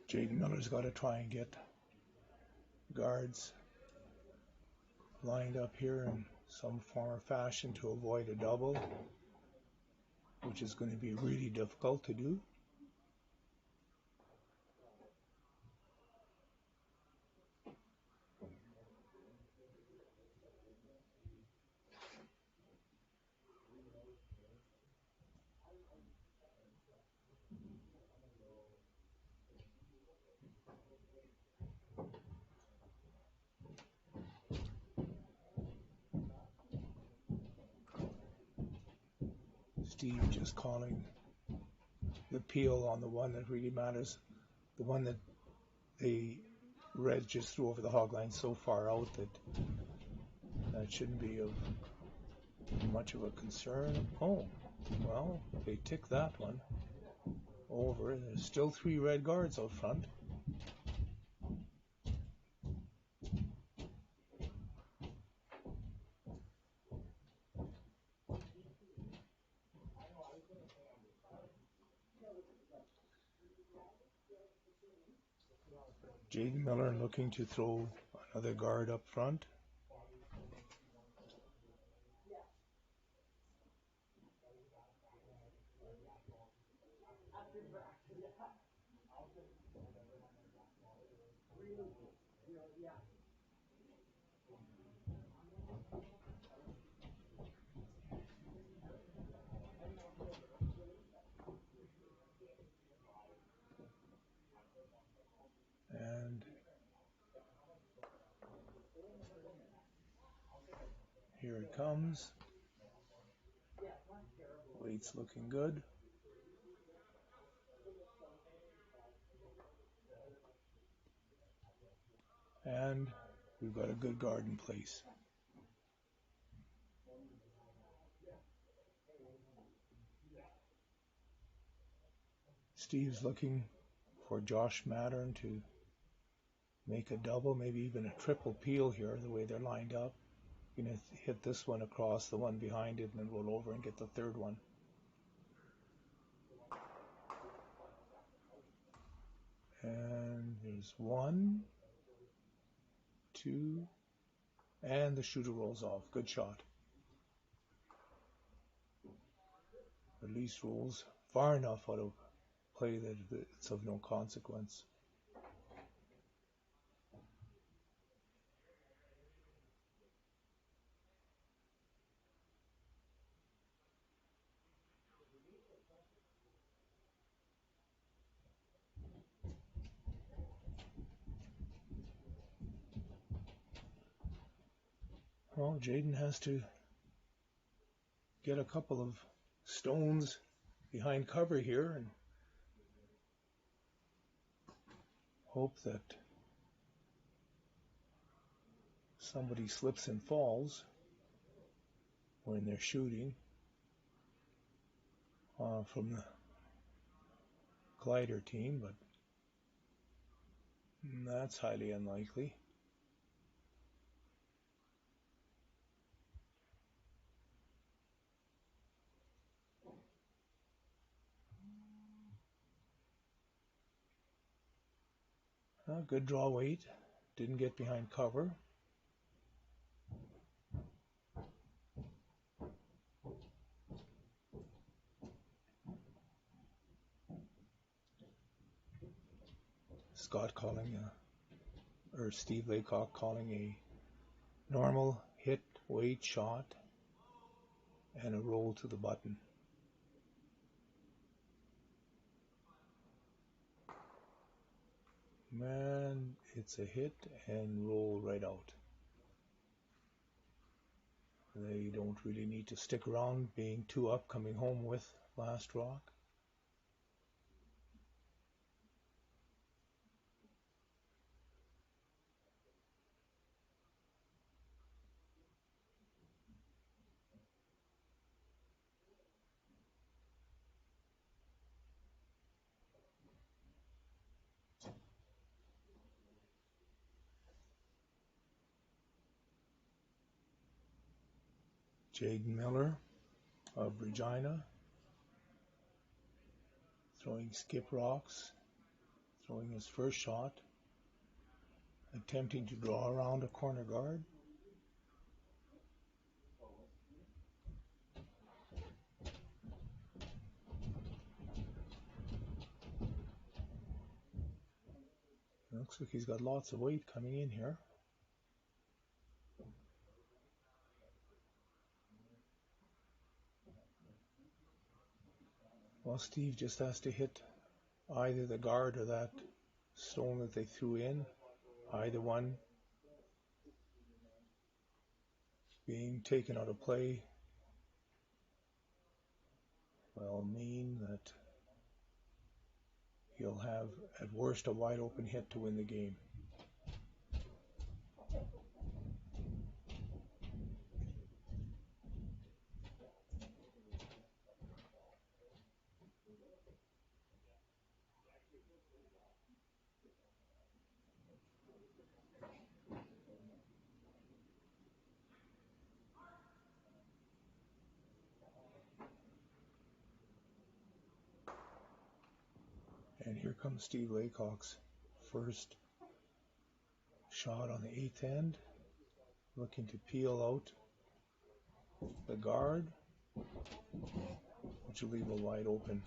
Jaedon Miller's got to try and get guards lined up here in some form or fashion to avoid a double, which is going to be really difficult to do. Steve just calling the peel on the one that really matters, the one that the Reds just threw over the hog line so far out that shouldn't be of much of a concern. Oh, well, they ticked that one over. There's still 3 red guards out front. Jaedon Miller looking to throw another guard up front. And here it comes. Weight's looking good. And we've got a good guard in place. Steve's looking for Josh Mattern to make a double, maybe even a triple peel here, the way they're lined up. Going to hit this one across the one behind it and then roll over and get the third one. And there's 1, 2, and the shooter rolls off. Good shot. At least rolls far enough out of play that it's of no consequence. Well, Jaedon has to get a couple of stones behind cover here and hope that somebody slips and falls when they're shooting from the Kleiter team, but that's highly unlikely. Good draw weight. Didn't get behind cover. Scott calling, or Steve Laycock calling a normal hit weight shot and a roll to the button. Man, it's a hit and roll right out. They don't really need to stick around being 2 up, coming home with last rock. Jaedon Miller of Regina throwing skip rocks, throwing his first shot, attempting to draw around a corner guard. Looks like he's got lots of weight coming in here. Well, Steve just has to hit either the guard or that stone that they threw in. Either one being taken out of play will mean that he'll have at worst a wide open hit to win the game. And here comes Steve Laycock's first shot on the 8th end, looking to peel out the guard, which will leave a wide open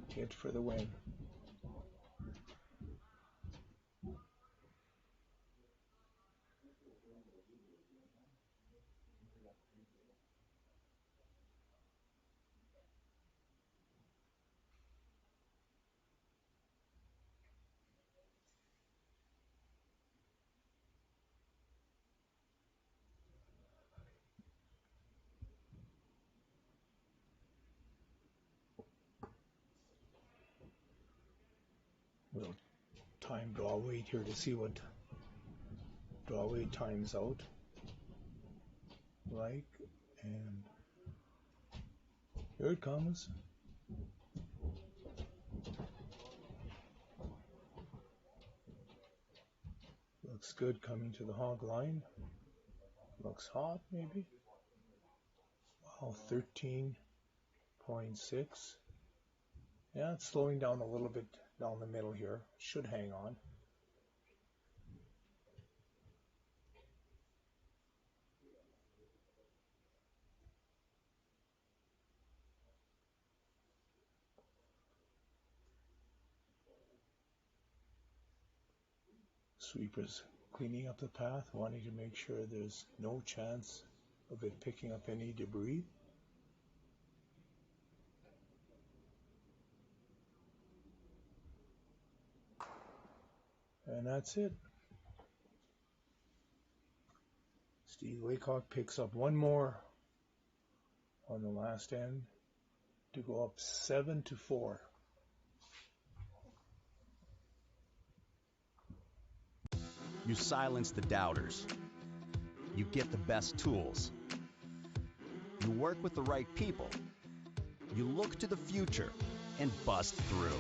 hit for the win. We'll time draw weight here to see what draw weight times out like, and here it comes. good coming to the hog line. Looks hot, maybe. Wow, 13.6. Yeah, it's slowing down a little bit down the middle here. Should hang on. Sweeper's cleaning up the path, wanting to make sure there's no chance of it picking up any debris. And that's it. Steve Laycock picks up one more on the last end to go up 7-4. You silence the doubters. You get the best tools. You work with the right people. You look to the future and bust through.